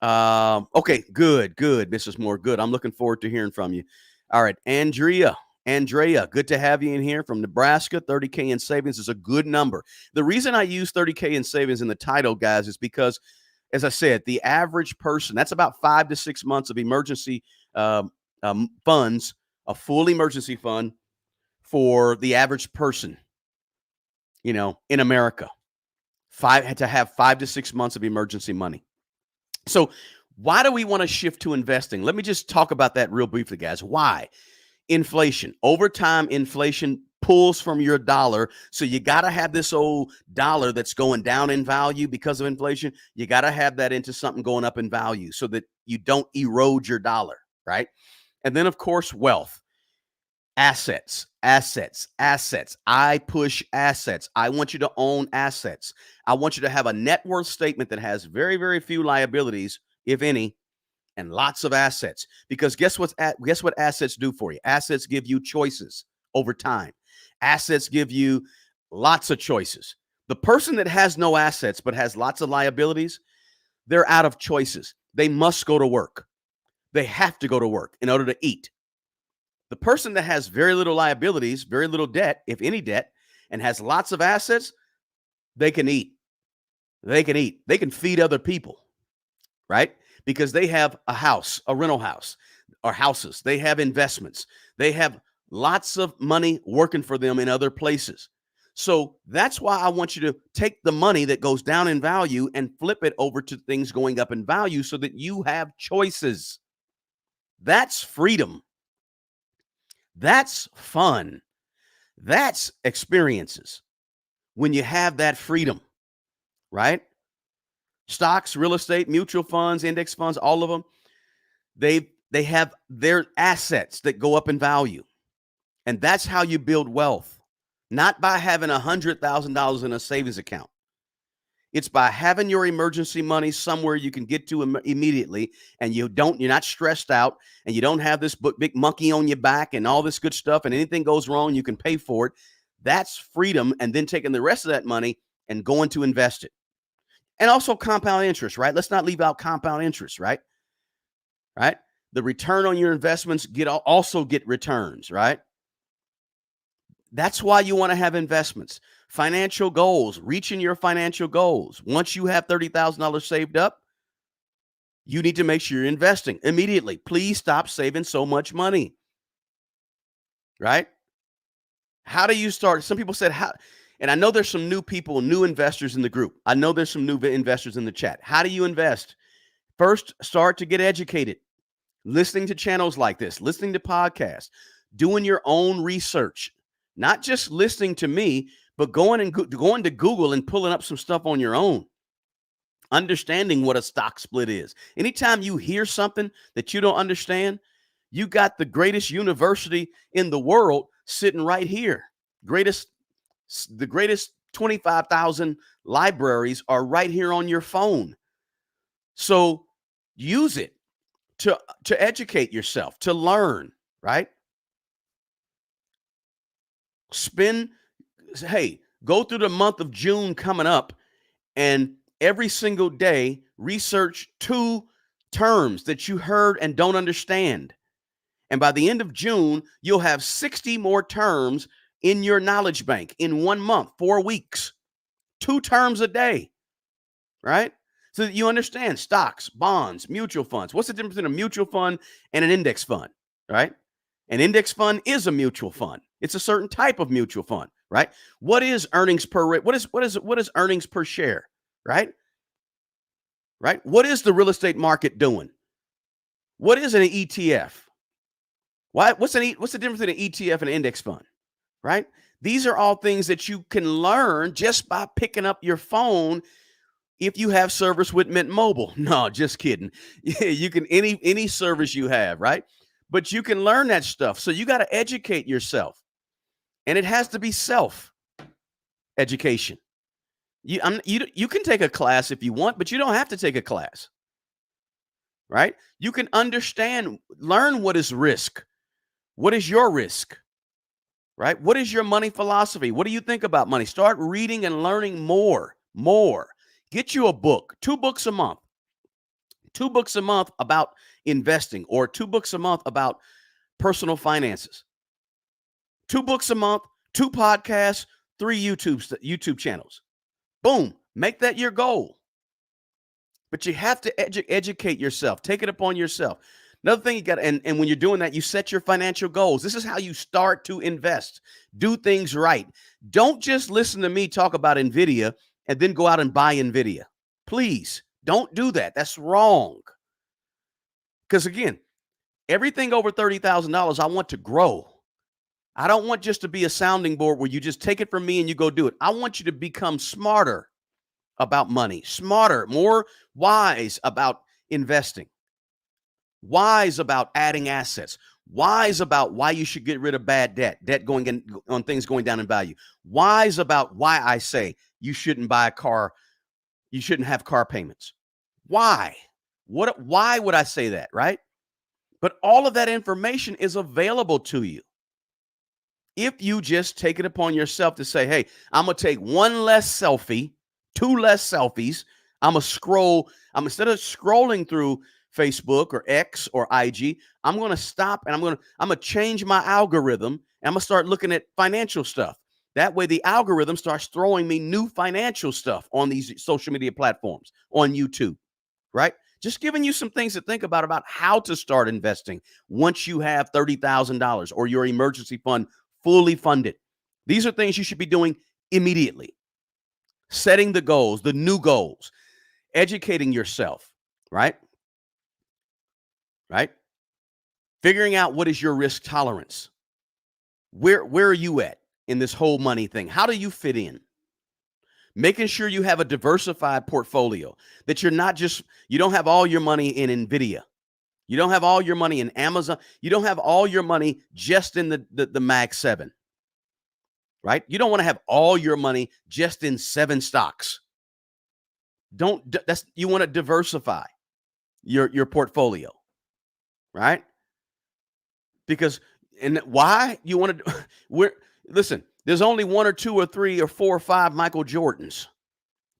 Okay, good, Mrs. Moore. Good. I'm looking forward to hearing from you. All right, Andrea, good to have you in here from Nebraska. 30K in savings is a good number. The reason I use 30K in savings in the title, guys, is because, as I said, the average person, that's about 5 to 6 months of emergency funds, a full emergency fund for the average person, in America. Had to have 5 to 6 months of emergency money. So why do we want to shift to investing? Let me just talk about that real briefly, guys. Why? Inflation. Over time, inflation pulls from your dollar. So you got to have this old dollar that's going down in value because of inflation. You got to have that into something going up in value so that you don't erode your dollar, right? And then, of course, wealth. Assets. I push assets. I want you to own assets. I want you to have a net worth statement that has very, very few liabilities, if any, and lots of assets. Because guess what assets do for you? Assets give you choices over time. Assets give you lots of choices. The person that has no assets but has lots of liabilities, they're out of choices. They must go to work. They have to go to work in order to eat. The person that has very little liabilities, very little debt, if any debt, and has lots of assets, they can eat. They can eat. They can feed other people, right? Because they have a house, a rental house, or houses. They have investments. They have lots of money working for them in other places. So that's why I want you to take the money that goes down in value and flip it over to things going up in value so that you have choices. That's freedom. That's fun. That's experiences when you have that freedom, right? Stocks, real estate, mutual funds, index funds, all of them, they have their assets that go up in value. And that's how you build wealth. Not by having $100,000 in a savings account. It's by having your emergency money somewhere you can get to immediately, and you're not stressed out, and you don't have this big monkey on your back and all this good stuff, and anything goes wrong, you can pay for it. That's freedom. And then taking the rest of that money and going to invest it. And also compound interest, right? Let's not leave out compound interest, right? Right? The return on your investments also get returns, right? That's why you want to have investments. Financial goals, reaching your financial goals. Once you have $30,000 saved up, you need to make sure you're investing immediately. Please stop saving so much money, right? How do you start? Some people said, how, and I know there's some new people, new investors in the group. I know there's some new investors in the chat. How do you invest? First, start to get educated, listening to channels like this, listening to podcasts, doing your own research, not just listening to me, but going to Google and pulling up some stuff on your own, understanding what a stock split is. Anytime you hear something that you don't understand, you got the greatest university in the world sitting right here. The greatest 25,000 libraries are right here on your phone. So use it to educate yourself, to learn, right? Go through the month of June coming up, and every single day research 2 terms that you heard and don't understand. And by the end of June, you'll have 60 more terms in your knowledge bank in 1 month, 4 weeks, 2 terms a day, right? So that you understand stocks, bonds, mutual funds. What's the difference between a mutual fund and an index fund, right? An index fund is a mutual fund. It's a certain type of mutual fund, right? What is earnings per what is earnings per share, right? Right? What is the real estate market doing? What is an ETF? What's the difference between an ETF and an index fund, right? These are all things that you can learn just by picking up your phone if you have service with Mint Mobile. No, just kidding. You can any service you have, right? But you can learn that stuff. So you got to educate yourself. And it has to be self education. You can take a class if you want, but you don't have to take a class. Right? You can learn what is risk. What is your risk? Right? What is your money philosophy? What do you think about money? Start reading and learning more. Get you a book, 2 books a month. 2 books a month about investing, or 2 books a month about personal finances. 2 books a month, 2 podcasts, 3 YouTube channels. Boom, make that your goal. But you have to educate yourself. Take it upon yourself. Another thing you got, and when you're doing that, you set your financial goals. This is how you start to invest. Do things right. Don't just listen to me talk about NVIDIA and then go out and buy NVIDIA. Please don't do that. That's wrong. Because again, everything over $30,000, I want to grow. I don't want just to be a sounding board where you just take it from me and you go do it. I want you to become smarter about money, smarter, more wise about investing, wise about adding assets, wise about why you should get rid of bad debt going in on things going down in value, wise about why I say you shouldn't buy a car, you shouldn't have car payments. Why? Why would I say that, right? But all of that information is available to you if you just take it upon yourself to say, hey, I'm going to take 1 less selfie, 2 less selfies. I'm going to scroll. Instead of scrolling through Facebook or X or IG, I'm going to stop and I'm going to change my algorithm. And I'm going to start looking at financial stuff. That way the algorithm starts throwing me new financial stuff on these social media platforms, on YouTube, right? Just giving you some things to think about how to start investing once you have $30,000 or your emergency fund fully funded. These are things you should be doing immediately. Setting the goals, the new goals, educating yourself, right? Right? Figuring out what is your risk tolerance. Where are you at in this whole money thing? How do you fit in? Making sure you have a diversified portfolio, that you don't have all your money in Nvidia. You don't have all your money in Amazon. You don't have all your money just in the Mag 7, right? You don't want to have all your money just in 7 stocks. You want to diversify your portfolio, right? Because, and why you want to, listen, there's only 1 or 2 or 3 or 4 or 5 Michael Jordans.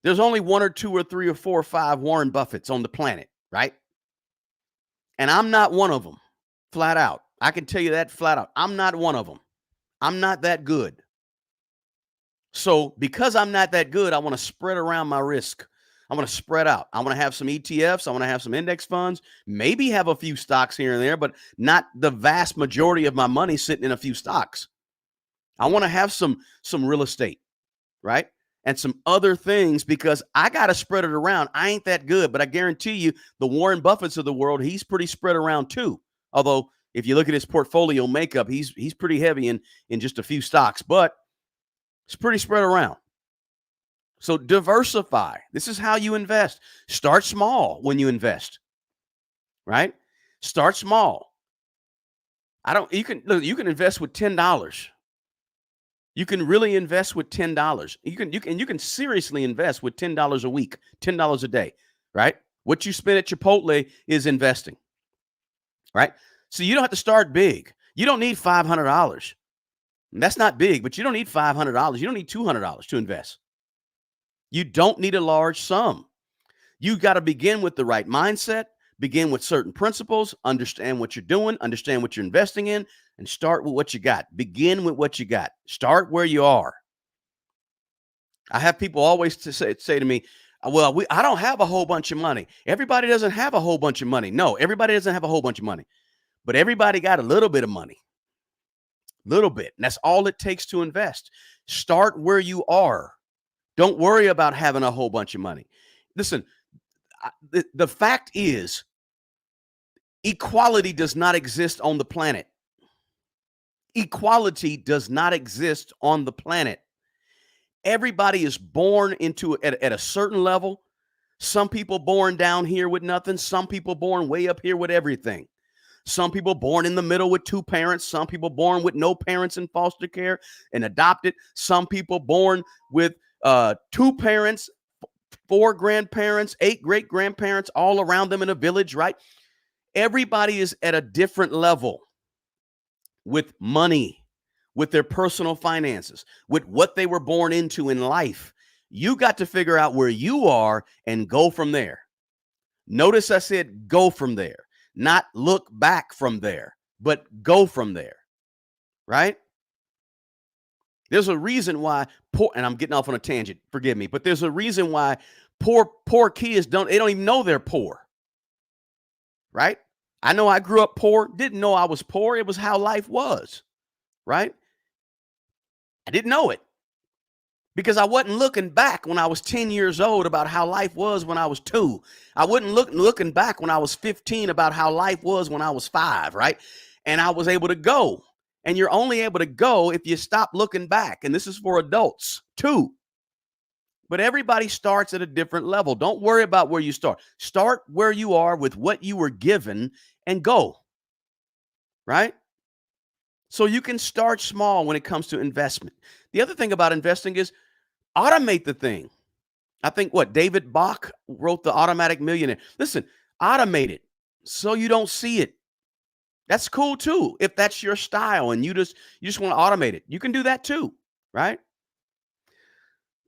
There's only 1 or 2 or 3 or 4 or 5 Warren Buffetts on the planet, right? And I'm not one of them, flat out. I can tell you that flat out. I'm not one of them. I'm not that good. So because I'm not that good, I want to spread around my risk. I want to spread out. I want to have some ETFs. I want to have some index funds, maybe have a few stocks here and there, but not the vast majority of my money sitting in a few stocks. I want to have some real estate, right? And some other things, because I got to spread it around. I ain't that good, but I guarantee you the Warren Buffetts of the world, he's pretty spread around too. Although if you look at his portfolio makeup, he's pretty heavy in just a few stocks, but it's pretty spread around. So diversify. This is how you invest. Start small when you invest, right? Start small. You can invest with $10. You can really invest with $10. You can seriously invest with $10 a week, $10 a day, right? What you spend at Chipotle is investing, right? So you don't have to start big. You don't need $500. That's not big, but you don't need $500. You don't need $200 to invest. You don't need a large sum. You got to begin with the right mindset, begin with certain principles, understand what you're doing, understand what you're investing in, and start with what you got. Begin with what you got. Start where you are. I have people always say to me, well, I don't have a whole bunch of money. Everybody doesn't have a whole bunch of money. No, everybody doesn't have a whole bunch of money, but everybody got a little bit of money. Little bit. And that's all it takes to invest. Start where you are. Don't worry about having a whole bunch of money. Listen, the fact is, equality does not exist on the planet. Equality does not exist on the planet. Everybody is born into at a certain level. Some people born down here with nothing. Some people born way up here with everything. Some people born in the middle with 2 parents. Some people born with no parents in foster care and adopted. Some people born with 2 parents, 4 grandparents, 8 great-grandparents all around them in a village, right? Everybody is at a different level with money, with their personal finances, with what they were born into in life. You got to figure out where you are and go from there. Notice I said go from there, not look back from there, but go from there, right? There's a reason why poor, and I'm getting off on a tangent, forgive me, but there's a reason why poor kids don't even know they're poor, right? I know I grew up poor, didn't know I was poor. It was how life was, right? I didn't know it because I wasn't looking back when I was 10 years old about how life was when I was 2. I wasn't looking back when I was 15 about how life was when I was 5, right? And I was able to go. And you're only able to go if you stop looking back. And this is for adults too. But everybody starts at a different level. Don't worry about where you start. Start where you are with what you were given and go, right? So you can start small when it comes to investment. The other thing about investing is automate the thing. I think David Bach wrote The Automatic Millionaire. Listen, automate it so you don't see it. That's cool too. If that's your style and you just want to automate it, you can do that too, right?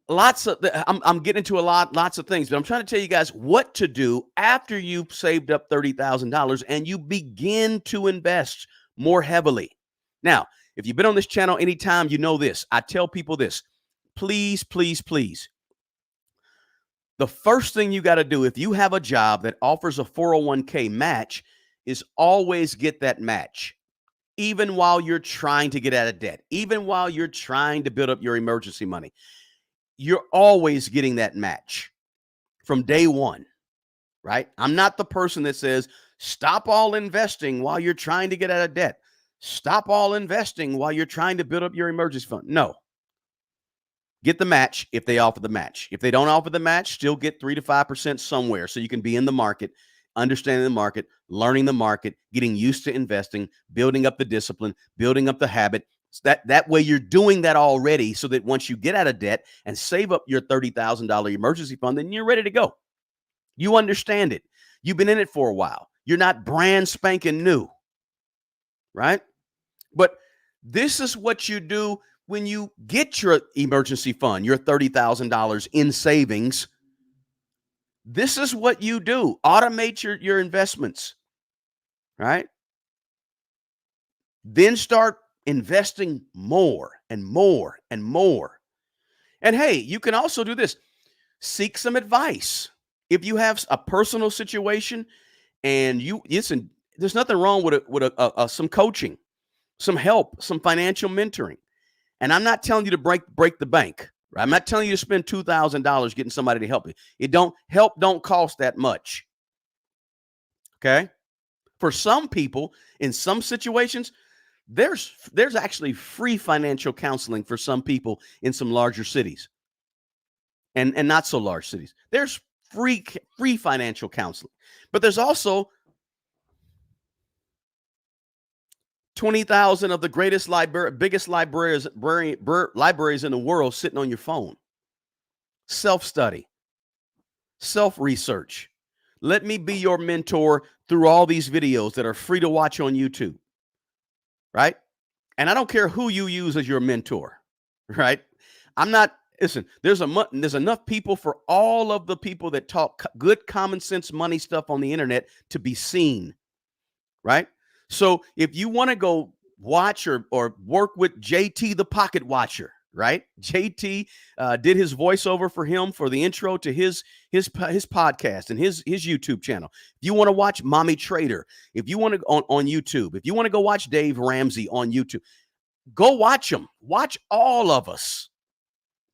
I'm getting into lots of things, but I'm trying to tell you guys what to do after you've saved up $30,000 and you begin to invest more heavily. Now, If you've been on this channel anytime, you know this. I tell people this. Please, please, please. The first thing you got to do if you have a job that offers a 401k match is always get that match, even while you're trying to get out of debt, even while you're trying to build up your emergency money. You're always getting that match from day one, right? I'm not the person that says, stop all investing while you're trying to get out of debt. Stop all investing while you're trying to build up your emergency fund. No. Get the match if they offer the match. If they don't offer the match, still get 3 to 5% somewhere so you can be in the market, understanding the market, learning the market, getting used to investing, building up the discipline, building up the habit. That way you're doing that already so that once you get out of debt and save up your $30,000 emergency fund, then you're ready to go. You understand it. You've been in it for a while. You're not brand spanking new, right? But this is what you do when you get your emergency fund, your $30,000 in savings. This is what you do. Automate your investments, right? Then start investing more and more and more. And hey, you can also do this. Seek some advice. If you have a personal situation and you listen, there's nothing wrong with some coaching, some help, some financial mentoring. And I'm not telling you to break the bank. Right? I'm not telling you to spend $2,000 getting somebody to help you. It don't cost that much. Okay? For some people, in some situations, there's actually free financial counseling for some people in some larger cities. And not so large cities. There's free financial counseling. But there's also 20,000 of the biggest libraries in the world sitting on your phone. Self-study, self-research. Let me be your mentor through all these videos that are free to watch on YouTube, right? And I don't care who you use as your mentor, right? Listen, there's enough people for all of the people that talk good common sense money stuff on the internet to be seen, right? So if you want to go watch or work with JT the Pocket Watcher, right? JT did his voiceover for him for the intro to his podcast and his YouTube channel. If you want to watch Mommy Trader, if you want to on YouTube, if you want to go watch Dave Ramsey on YouTube, go watch them. Watch all of us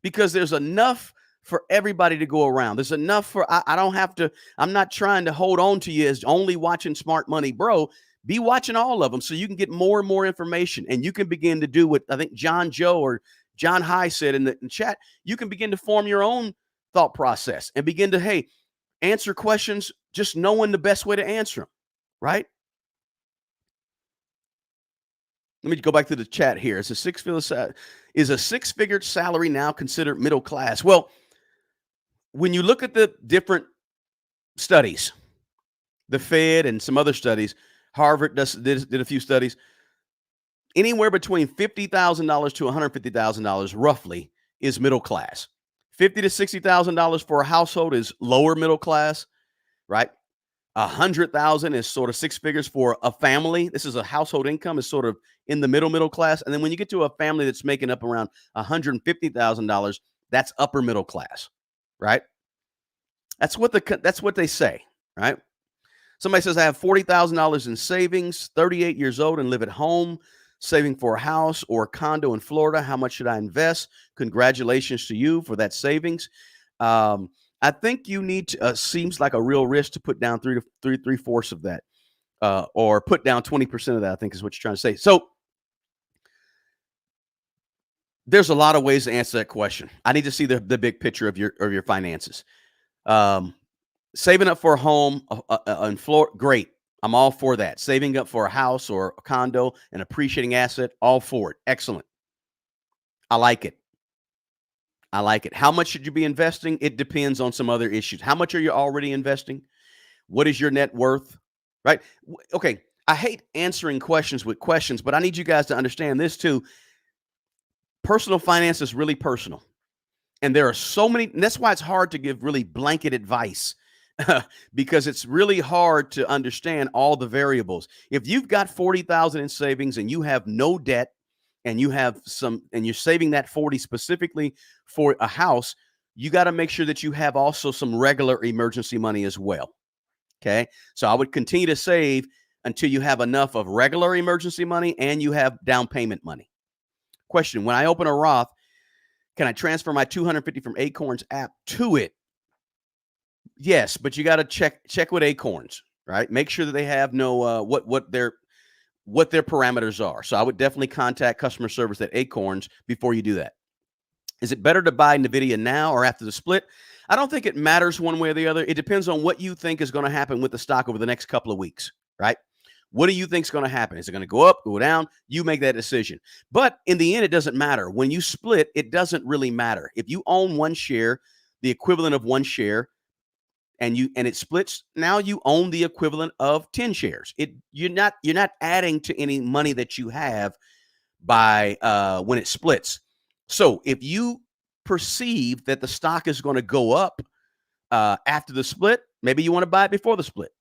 because there's enough for everybody to go around. There's enough for I don't have to. I'm not trying to hold on to you as only watching Smart Money Bro. Be watching all of them so you can get more and more information, and you can begin to do what I think John Joe or John High said in the chat. You can begin to form your own thought process and begin to, answer questions just knowing the best way to answer them, right? Let me go back to the chat here. Is a six-figure salary now considered middle class? Well, when you look at the different studies, the Fed and some other studies, Harvard did a few studies. Anywhere between $50,000 to $150,000 roughly is middle class. $50,000 to $60,000 for a household is lower middle class, right? $100,000 is sort of six figures for a family. This is a household income is sort of in the middle class. And then when you get to a family that's making up around $150,000, that's upper middle class, right? That's what they say, right? Somebody says, I have $40,000 in savings, 38 years old, and live at home, saving for a house or a condo in Florida. How much should I invest? Congratulations to you for that savings. I think you need to, seems like a real risk to put down three-fourths of that, or put down 20% of that, I think is what you're trying to say. So there's a lot of ways to answer that question. I need to see the big picture of your finances. Saving up for a home in Florida, great. I'm all for that. Saving up for a house or a condo, an appreciating asset, all for it. Excellent. I like it. How much should you be investing? It depends on some other issues. How much are you already investing? What is your net worth? Right? Okay. I hate answering questions with questions, but I need you guys to understand this too. Personal finance is really personal. And there are so many, and that's why it's hard to give really blanket advice. Because it's really hard to understand all the variables. If you've got $40,000 in savings and you have no debt and you have some, and you're saving that 40 specifically for a house, you got to make sure that you have also some regular emergency money as well. Okay. So I would continue to save until you have enough of regular emergency money and you have down payment money. Question: when I open a Roth, can I transfer my 250 from Acorns app to it? Yes, but you got to check with Acorns, right? Make sure that they have no what their parameters are. So I would definitely contact customer service at Acorns before you do that. Is it better to buy Nvidia now or after the split? I don't think it matters one way or the other. It depends on what you think is going to happen with the stock over the next couple of weeks, right? What do you think is going to happen? Is it going to go up, go down? You make that decision. But in the end, it doesn't matter. When you split, it doesn't really matter. If you own one share, the equivalent of one share, and it splits, now you own the equivalent of 10 shares. You're not adding to any money that you have by when it splits. So if you perceive that the stock is going to go up after the split, maybe you want to buy it before the split,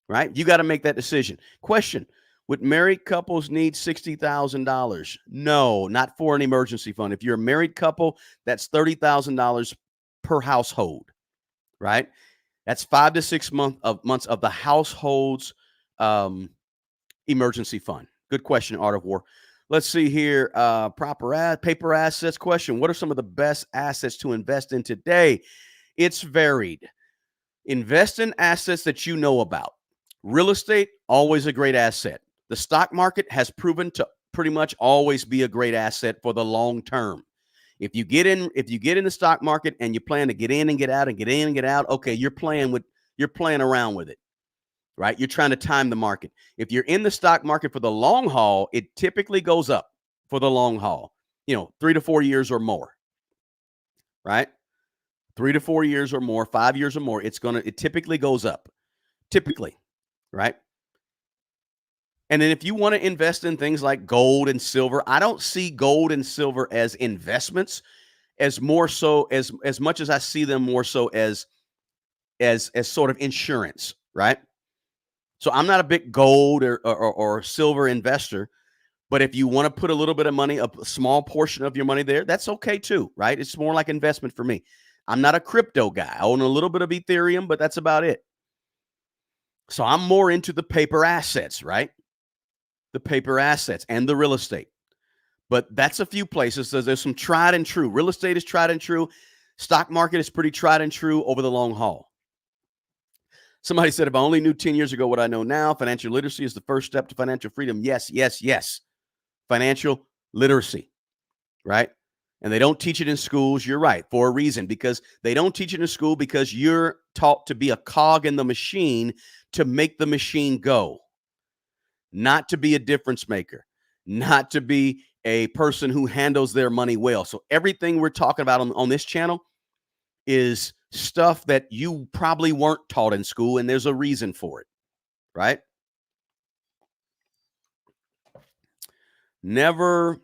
right? You got to make that decision. Question: would married couples need $60,000? No, not for an emergency fund. If you're a married couple, that's $30,000 per household, right? That's 5 to 6 months of the household's emergency fund. Good question, Art of War. Let's see here. Paper assets question. What are some of the best assets to invest in today? It's varied. Invest in assets that you know about. Real estate, always a great asset. The stock market has proven to pretty much always be a great asset for the long term. If you get in the stock market and you plan to get in and get out and get in and get out, okay, you're playing around with it, right? You're trying to time the market. If you're in the stock market for the long haul, it typically goes up for the long haul, 3 to 4 years or more, right? 3 to 4 years or more, 5 years or more, it typically goes up, typically, right? And then if you want to invest in things like gold and silver, I don't see gold and silver as investments, as more so as much as I see them more so as sort of insurance, right? So I'm not a big gold or silver investor, but if you want to put a little bit of money, a small portion of your money there, that's okay too, right? It's more like investment for me. I'm not a crypto guy. I own a little bit of Ethereum, but that's about it. So I'm more into the paper assets, right? The paper assets and the real estate. But that's a few places. So there's some tried and true. Real estate is tried and true. Stock market is pretty tried and true over the long haul. Somebody said, if I only knew 10 years ago what I know now, financial literacy is the first step to financial freedom. Yes, yes, yes. Financial literacy, right? And they don't teach it in schools. You're right, for a reason, because they don't teach it in school because you're taught to be a cog in the machine to make the machine go. Not to be a difference maker, not to be a person who handles their money well. So everything we're talking about on this channel is stuff that you probably weren't taught in school, and there's a reason for it, right? Never,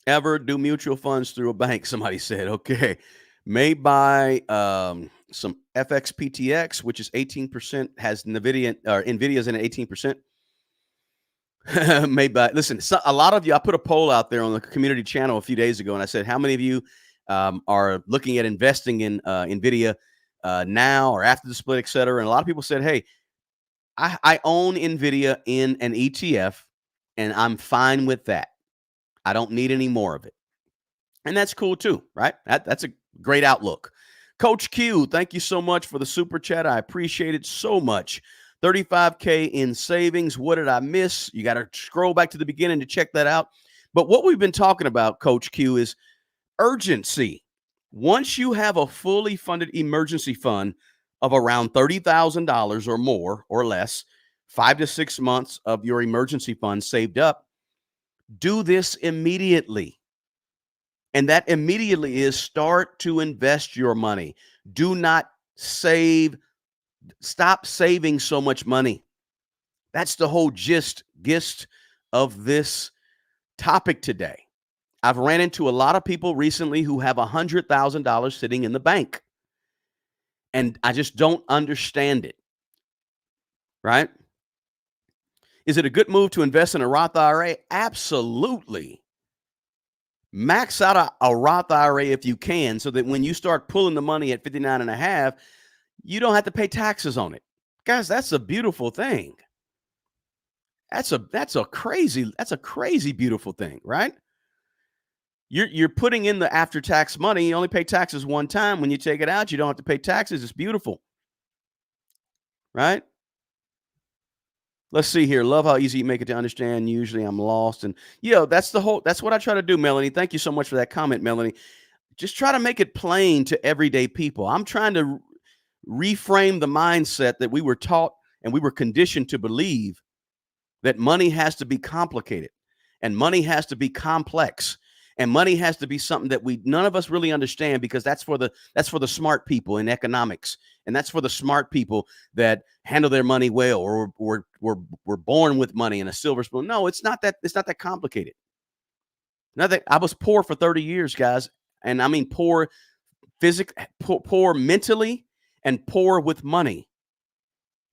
ever do mutual funds through a bank, somebody said. Okay. May buy some FXPTX, which is 18%, has NVIDIA's in at 18%. Maybe listen, a lot of you, I put a poll out there on the community channel a few days ago, and I said, how many of you are looking at investing in NVIDIA now or after the split, et cetera? And a lot of people said, hey, I own NVIDIA in an ETF, and I'm fine with that. I don't need any more of it. And that's cool too, right? That's a great outlook. Coach Q, thank you so much for the super chat. I appreciate it so much. 35K in savings. What did I miss? You got to scroll back to the beginning to check that out. But what we've been talking about, Coach Q, is urgency. Once you have a fully funded emergency fund of around $30,000 or more or less, 5 to 6 months of your emergency fund saved up, do this immediately. And that immediately is start to invest your money. Do not save. Stop saving so much money. That's the whole gist of this topic today. I've ran into a lot of people recently who have $100,000 sitting in the bank, and I just don't understand it, right? Is it a good move to invest in a Roth IRA? Absolutely. Max out a Roth IRA if you can, so that when you start pulling the money at 59 and a half, you don't have to pay taxes on it. Guys, that's a beautiful thing. That's a crazy beautiful thing, right? You're putting in the after tax money. You only pay taxes one time. When you take it out, you don't have to pay taxes. It's beautiful, right? Let's see here. Love how easy you make it to understand. Usually I'm lost. And that's what I try to do, Melanie. Thank you so much for that comment, Melanie. Just try to make it plain to everyday people. I'm trying to reframe the mindset that we were taught and we were conditioned to believe, that money has to be complicated and money has to be complex and money has to be something that we none of us really understand, because that's for the smart people in economics, and that's for the smart people that handle their money well, or were born with money and a silver spoon. No, it's not that complicated. Nothing. I was poor for 30 years, guys, and I mean poor physically, poor mentally, and poor with money,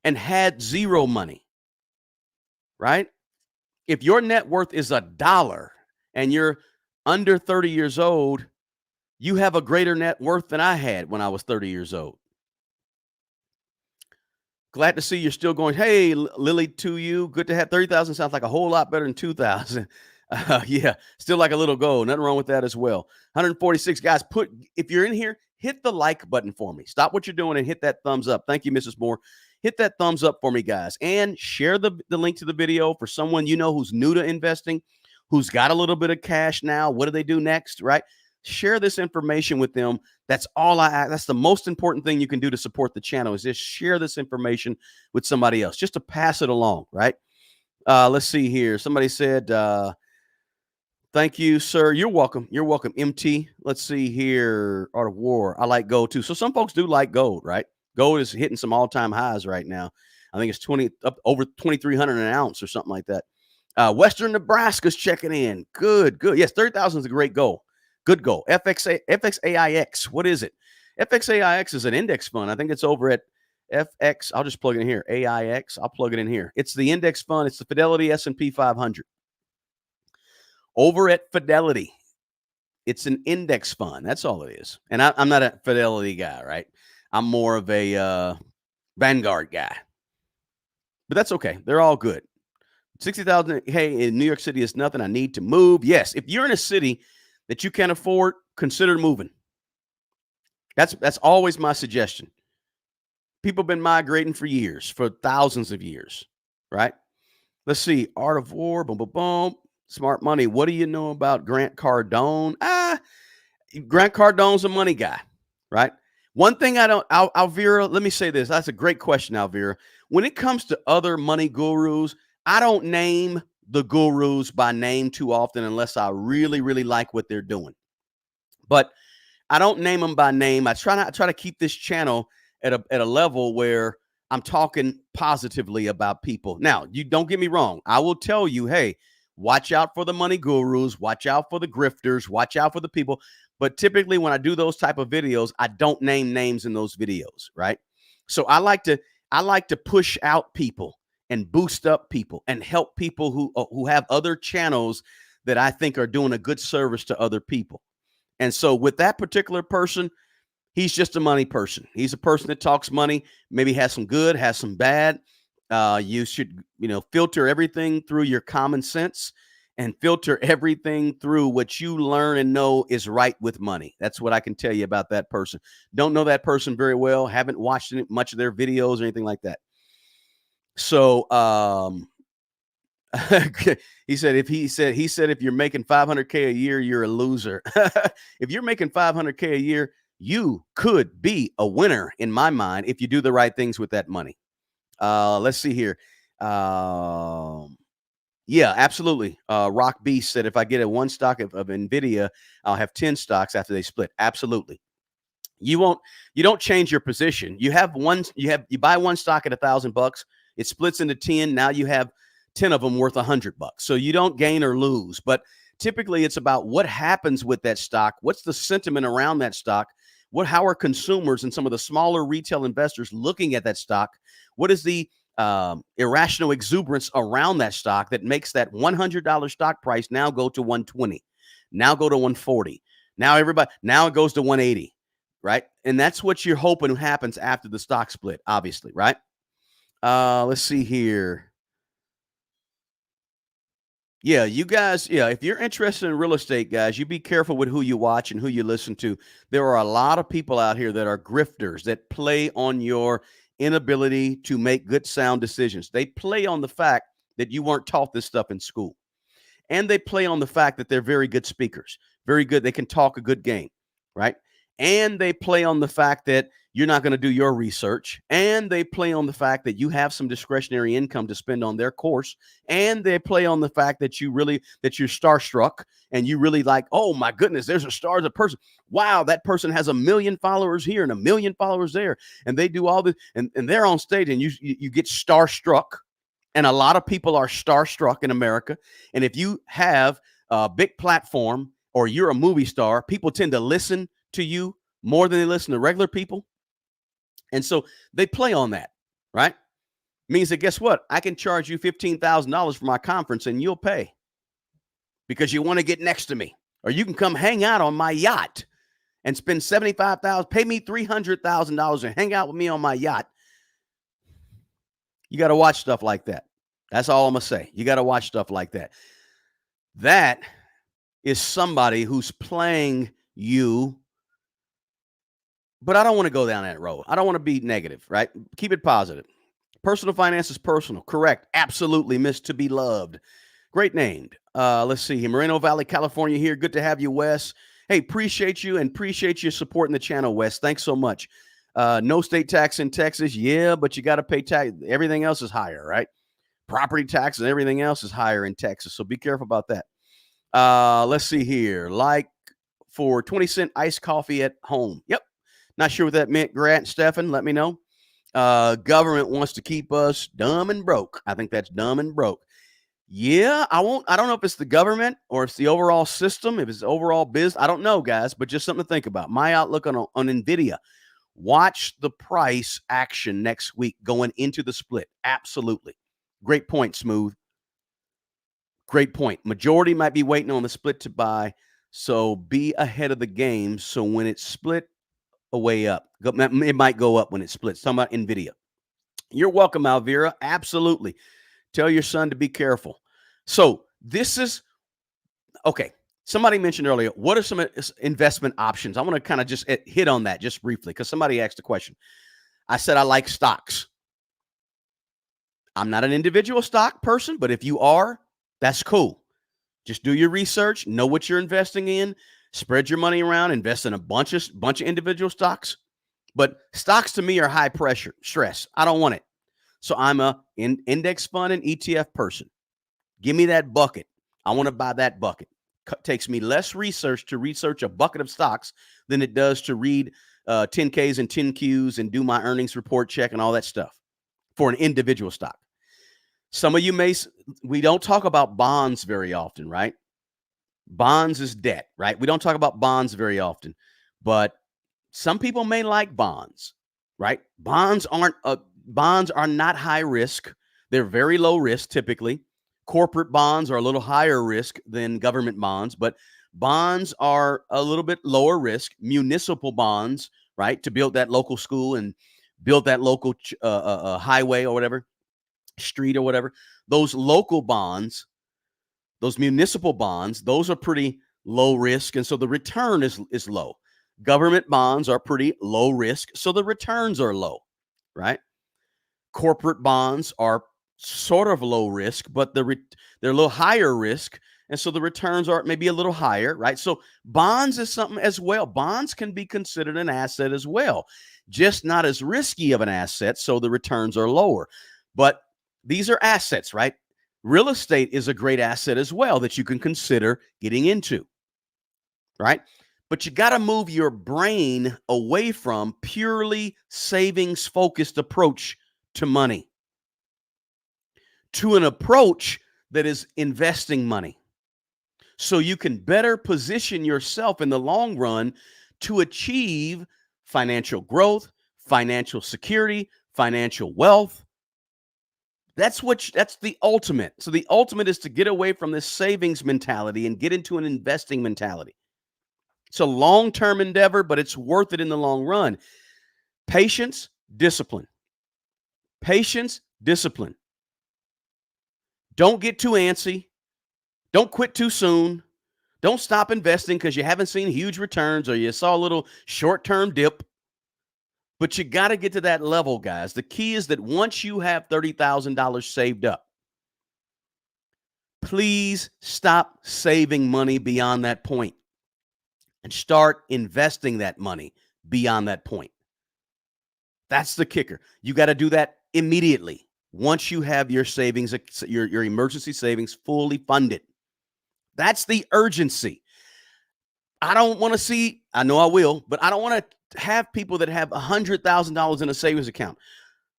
and had zero money, right? If your net worth is $1 and you're under 30 years old, you have a greater net worth than I had when I was 30 years old. Glad to see you're still going. Hey, Lily, to you. Good to have 30,000. Sounds like a whole lot better than 2,000. Yeah, still like a little gold. Nothing wrong with that as well. 146 guys. If you're in here, hit the like button for me. Stop what you're doing and hit that thumbs up. Thank you, Mrs. Moore. Hit that thumbs up for me, guys, and share the link to the video for someone you know who's new to investing, who's got a little bit of cash now. What do they do next, right? Share this information with them. That's the most important thing you can do to support the channel, is just share this information with somebody else, just to pass it along, right? Let's see here. Somebody said, thank you, sir. You're welcome. You're welcome, MT. Let's see here. Art of War. I like gold too. So some folks do like gold, right? Gold is hitting some all-time highs right now. I think it's up over 2,300 an ounce or something like that. Western Nebraska's checking in. Good. Yes, 30,000 is a great goal. Good goal. FXAIX. What is it? FXAIX is an index fund. I think it's over at FX. I'll just plug it in here. AIX. I'll plug it in here. It's the index fund. It's the Fidelity S&P 500. Over at Fidelity, it's an index fund. That's all it is. And I'm not a Fidelity guy, right? I'm more of a Vanguard guy. But that's okay. They're all good. 60,000, hey, in New York City is nothing. I need to move. Yes, if you're in a city that you can't afford, consider moving. That's always my suggestion. People have been migrating for years, for thousands of years, right? Let's see. Art of War, boom, boom, boom. Smart money. What do you know about Grant Cardone? Grant Cardone's a money guy, right? One thing I don't, Alvira, let me say this. That's a great question, Alvira. When it comes to other money gurus, I don't name the gurus by name too often unless I really, really like what they're doing. But I don't name them by name. I try to keep this channel at a level where I'm talking positively about people. Now, you don't get me wrong. I will tell you, hey, watch out for the money gurus, watch out for the grifters, watch out for the people. But typically when I do those type of videos, I don't name names in those videos, right? So I like to push out people and boost up people and help people who have other channels that I think are doing a good service to other people. And so with that particular person, he's just a money person. He's a person that talks money, maybe has some good, has some bad. You should, filter everything through your common sense and filter everything through what you learn and know is right with money. That's what I can tell you about that person. Don't know that person very well. Haven't watched much of their videos or anything like that. So, he said if you're making 500K a year, you're a loser. If you're making 500K a year, you could be a winner in my mind if you do the right things with that money. Let's see here. Yeah, absolutely. Rock Beast said, if I get one stock of NVIDIA, I'll have 10 stocks after they split. Absolutely. You don't change your position. You buy one stock at $1,000. It splits into 10. Now you have 10 of them worth $100. So you don't gain or lose, but typically it's about what happens with that stock. What's the sentiment around that stock? How are consumers and some of the smaller retail investors looking at that stock? What is the irrational exuberance around that stock that makes that $100 stock price now go to $120? Now go to 140. Now it goes to 180, right? And that's what you're hoping happens after the stock split, obviously, right? Let's see here. Yeah, you guys, yeah, if you're interested in real estate, guys, you be careful with who you watch and who you listen to. There are a lot of people out here that are grifters that play on your inability to make good, sound decisions. They play on the fact that you weren't taught this stuff in school. And they play on the fact that they're very good speakers, very good. They can talk a good game, right? And they play on the fact that you're not going to do your research. And they play on the fact that you have some discretionary income to spend on their course. And they play on the fact that that you're starstruck and you really like, oh my goodness, there's a star, a person. Wow, that person has 1 million followers here and 1 million followers there. And they do all this and they're on stage and you get starstruck. And a lot of people are starstruck in America. And if you have a big platform or you're a movie star, people tend to listen to you more than they listen to regular people. And so they play on that, right? Means that guess what? I can charge you $15,000 for my conference and you'll pay because you want to get next to me. Or you can come hang out on my yacht and spend $75,000, pay me $300,000 and hang out with me on my yacht. You got to watch stuff like that. That's all I'm going to say. You got to watch stuff like that. That is somebody who's playing you. But I don't want to go down that road. I don't want to be negative, right? Keep it positive. Personal finance is personal. Correct. Absolutely. Miss to be loved. Great named. Let's see here. Moreno Valley, California here. Good to have you, Wes. Hey, appreciate you and appreciate you supporting the channel, Wes. Thanks so much. No state tax in Texas. Yeah, but you got to pay tax. Everything else is higher, right? Property tax and everything else is higher in Texas. So be careful about that. Let's see here. Like for 20-cent iced coffee at home. Yep. Not sure what that meant, Grant, Stefan. Let me know. Government wants to keep us dumb and broke. I think that's dumb and broke. Yeah, I don't know if it's the government or if it's the overall system, if it's overall business. I don't know, guys, but just something to think about. My outlook on NVIDIA. Watch the price action next week going into the split. Absolutely. Great point, Smooth. Great point. Majority might be waiting on the split to buy, so be ahead of the game. So when it's split, way up, it might go up when it splits. Talking about NVIDIA. You're welcome, Alvira. Absolutely. Tell your son to be careful. So this is okay. Somebody mentioned earlier, what are some investment options? I want to kind of just hit on that just briefly because somebody asked a question. I said I like stocks. I'm not an individual stock person, but if you are, that's cool. Just do your research, know what you're investing in, spread your money around, invest in a bunch of individual stocks. But stocks to me are high pressure, stress. I don't want it. So I'm a index fund and ETF person. Give me that bucket. I want to buy that bucket. Takes me less research to research a bucket of stocks than it does to read 10Ks and 10Qs and do my earnings report check and all that stuff for an individual stock. Some of you we don't talk about bonds very often, right? Bonds is debt, right? We don't talk about bonds very often, but some people may like bonds, right? Bonds are not high risk. They're very low risk typically. Corporate bonds are a little higher risk than government bonds, but bonds are a little bit lower risk. Municipal bonds, right? To build that local school and build that local highway or whatever, street or whatever. Those local bonds, those municipal bonds, those are pretty low risk. And so the return is low. Government bonds are pretty low risk. So the returns are low, right? Corporate bonds are sort of low risk, but they're a little higher risk. And so the returns are maybe a little higher, right? So bonds is something as well. Bonds can be considered an asset as well, just not as risky of an asset. So the returns are lower, but these are assets, right? Real estate is a great asset as well that you can consider getting into, right? But you got to move your brain away from purely savings focused approach to money to an approach that is investing money so you can better position yourself in the long run to achieve financial growth, financial security, financial wealth. That's the ultimate. So the ultimate is to get away from this savings mentality and get into an investing mentality. It's a long-term endeavor, but it's worth it in the long run. Patience, discipline. Patience, discipline. Don't get too antsy. Don't quit too soon. Don't stop investing because you haven't seen huge returns or you saw a little short-term dip. But you got to get to that level, guys. The key is that once you have $30,000 saved up, please stop saving money beyond that point and start investing that money beyond that point. That's the kicker. You got to do that immediately once you have your savings, your emergency savings fully funded. That's the urgency. I don't want to see, I know I will, but I don't want to have people that have $100,000 in a savings account,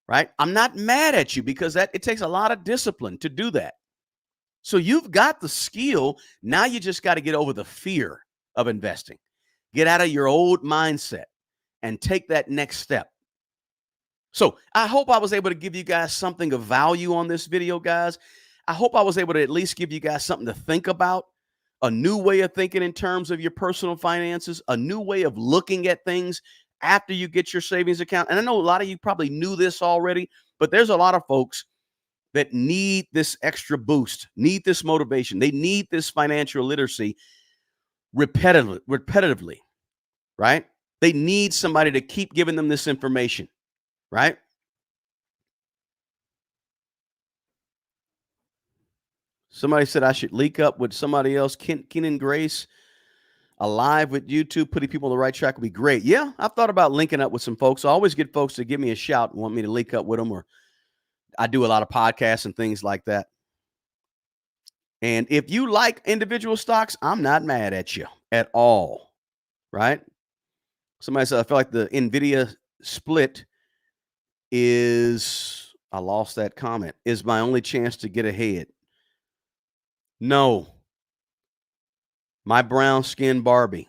right? I'm not mad at you because it takes a lot of discipline to do that. So you've got the skill. Now you just got to get over the fear of investing. Get out of your old mindset and take that next step. So I hope I was able to give you guys something of value on this video, guys. I hope I was able to at least give you guys something to think about, a new way of thinking in terms of your personal finances, a new way of looking at things after you get your savings account. And I know a lot of you probably knew this already, but there's a lot of folks that need this extra boost, need this motivation. They need this financial literacy repetitively, right? They need somebody to keep giving them this information, right? Somebody said I should link up with somebody else. Kenan Grace, alive with YouTube, putting people on the right track would be great. Yeah, I've thought about linking up with some folks. I always get folks to give me a shout and want me to link up with them, or I do a lot of podcasts and things like that. And if you like individual stocks, I'm not mad at you at all, right? Somebody said, I feel like the NVIDIA split I lost that comment, is my only chance to get ahead. No. My brown skin Barbie.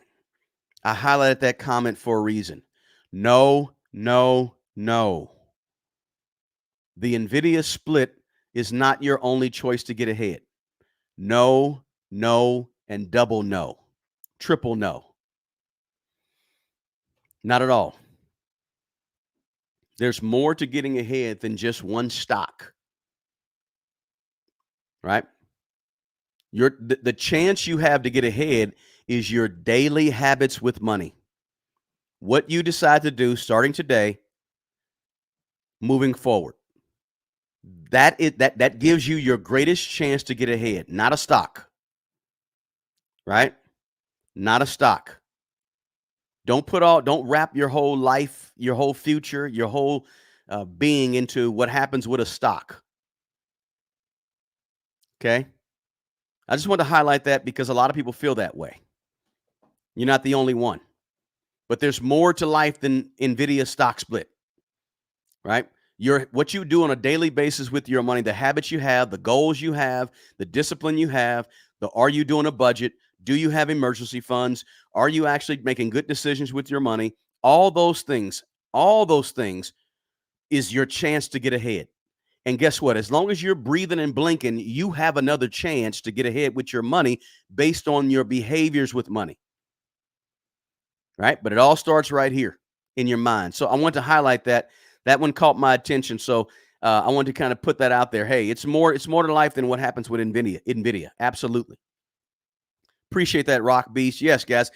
I highlighted that comment for a reason. No, no, no. The NVIDIA split is not your only choice to get ahead. No, no, and double no. Triple no. Not at all. There's more to getting ahead than just one stock, right? The chance you have to get ahead is your daily habits with money. What you decide to do starting today, moving forward. That gives you your greatest chance to get ahead, not a stock, right? Not a stock. Don't wrap your whole life, your whole future, your whole being into what happens with a stock. Okay. I just want to highlight that because a lot of people feel that way. You're not the only one, but there's more to life than NVIDIA stock split, right? What you do on a daily basis with your money, the habits you have, the goals you have, the discipline you have, are you doing a budget? Do you have emergency funds? Are you actually making good decisions with your money? All those things is your chance to get ahead. And guess what? As long as you're breathing and blinking, you have another chance to get ahead with your money based on your behaviors with money, right? But it all starts right here in your mind. So I want to highlight that. That one caught my attention. So I wanted to kind of put that out there. Hey, it's more to life than what happens with NVIDIA. Absolutely. Appreciate that, Rock Beast. Yes, guys,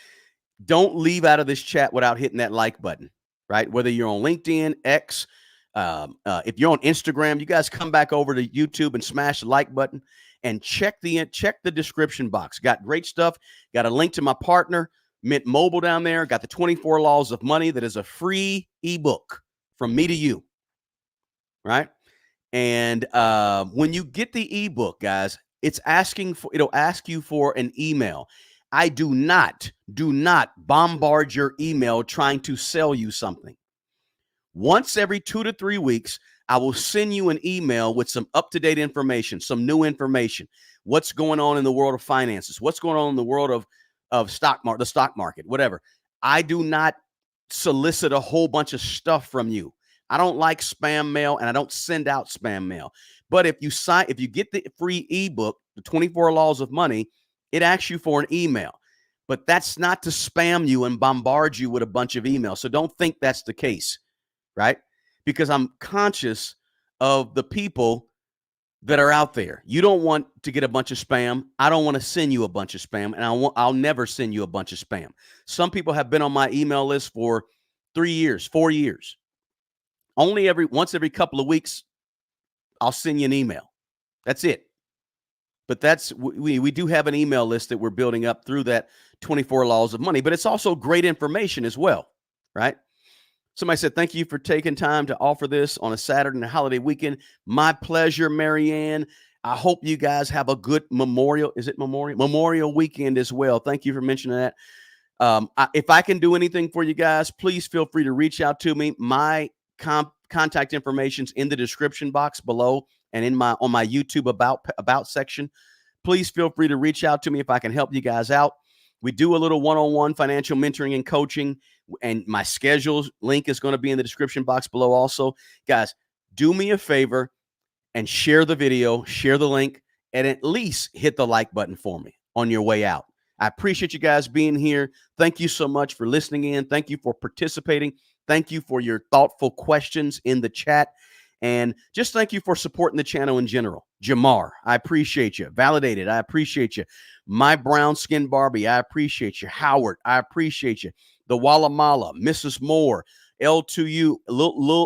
don't leave out of this chat without hitting that like button, right? Whether you're on LinkedIn, X, if you're on Instagram, you guys come back over to YouTube and smash the like button and check the description box. Got great stuff. Got a link to my partner, Mint Mobile, down there. Got the 24 Laws of Money. That is a free ebook from me to you, right? And when you get the ebook, guys, it'll ask you for an email. I do not bombard your email trying to sell you something. Once every 2 to 3 weeks, I will send you an email with some up-to-date information, some new information. What's going on in the world of finances? What's going on in the world of the stock market, whatever. I do not solicit a whole bunch of stuff from you. I don't like spam mail, and I don't send out spam mail. But if you get the free ebook, the 24 Laws of Money, it asks you for an email. But that's not to spam you and bombard you with a bunch of emails. So don't think that's the case, right? Because I'm conscious of the people that are out there. You don't want to get a bunch of spam. I don't want to send you a bunch of spam, and I'll never send you a bunch of spam. Some people have been on my email list for 3 years, 4 years. Only once every couple of weeks, I'll send you an email. That's it. But we do have an email list that we're building up through that 24 Laws of Money, but it's also great information as well, right? Somebody said, thank you for taking time to offer this on a Saturday and a holiday weekend. My pleasure, Marianne. I hope you guys have a good Memorial weekend as well. Thank you for mentioning that. If I can do anything for you guys, please feel free to reach out to me. My contact information's in the description box below and on my YouTube about section. Please feel free to reach out to me if I can help you guys out. We do a little one-on-one financial mentoring and coaching, and my schedule link is going to be in the description box below also. Guys, do me a favor and share the video, share the link, and at least hit the like button for me on your way out. I appreciate you guys being here. Thank you so much for listening in. Thank you for participating. Thank you for your thoughtful questions in the chat. And just thank you for supporting the channel in general. Jamar, I appreciate you. Validated, I appreciate you. My brown skin Barbie, I appreciate you. Howard, I appreciate you. The Walla Mala, Mrs. Moore, L2U,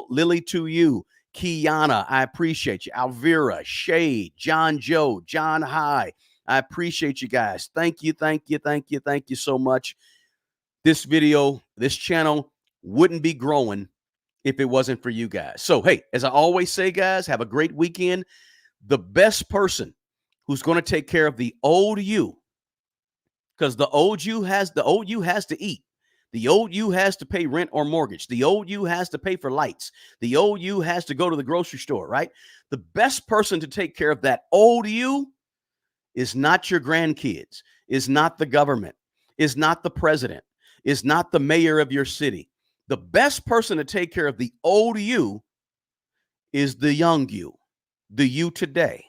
Lily to you, Kiana, I appreciate you. Alvira, Shade, John Joe, John High, I appreciate you guys. Thank you, thank you, thank you, thank you so much. This video, this channel wouldn't be growing if it wasn't for you guys. So, hey, as I always say, guys, have a great weekend. The best person who's going to take care of the old you, because the old you has to eat. The old you has to pay rent or mortgage. The old you has to pay for lights. The old you has to go to the grocery store, right? The best person to take care of that old you is not your grandkids, is not the government, is not the president, is not the mayor of your city. The best person to take care of the old you is the young you, the you today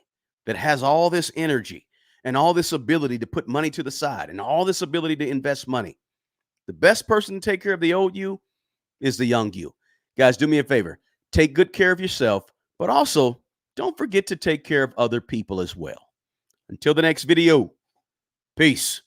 that has all this energy and all this ability to put money to the side and all this ability to invest money. The best person to take care of the old you is the young you. Guys, do me a favor. Take good care of yourself, but also don't forget to take care of other people as well. Until the next video, peace.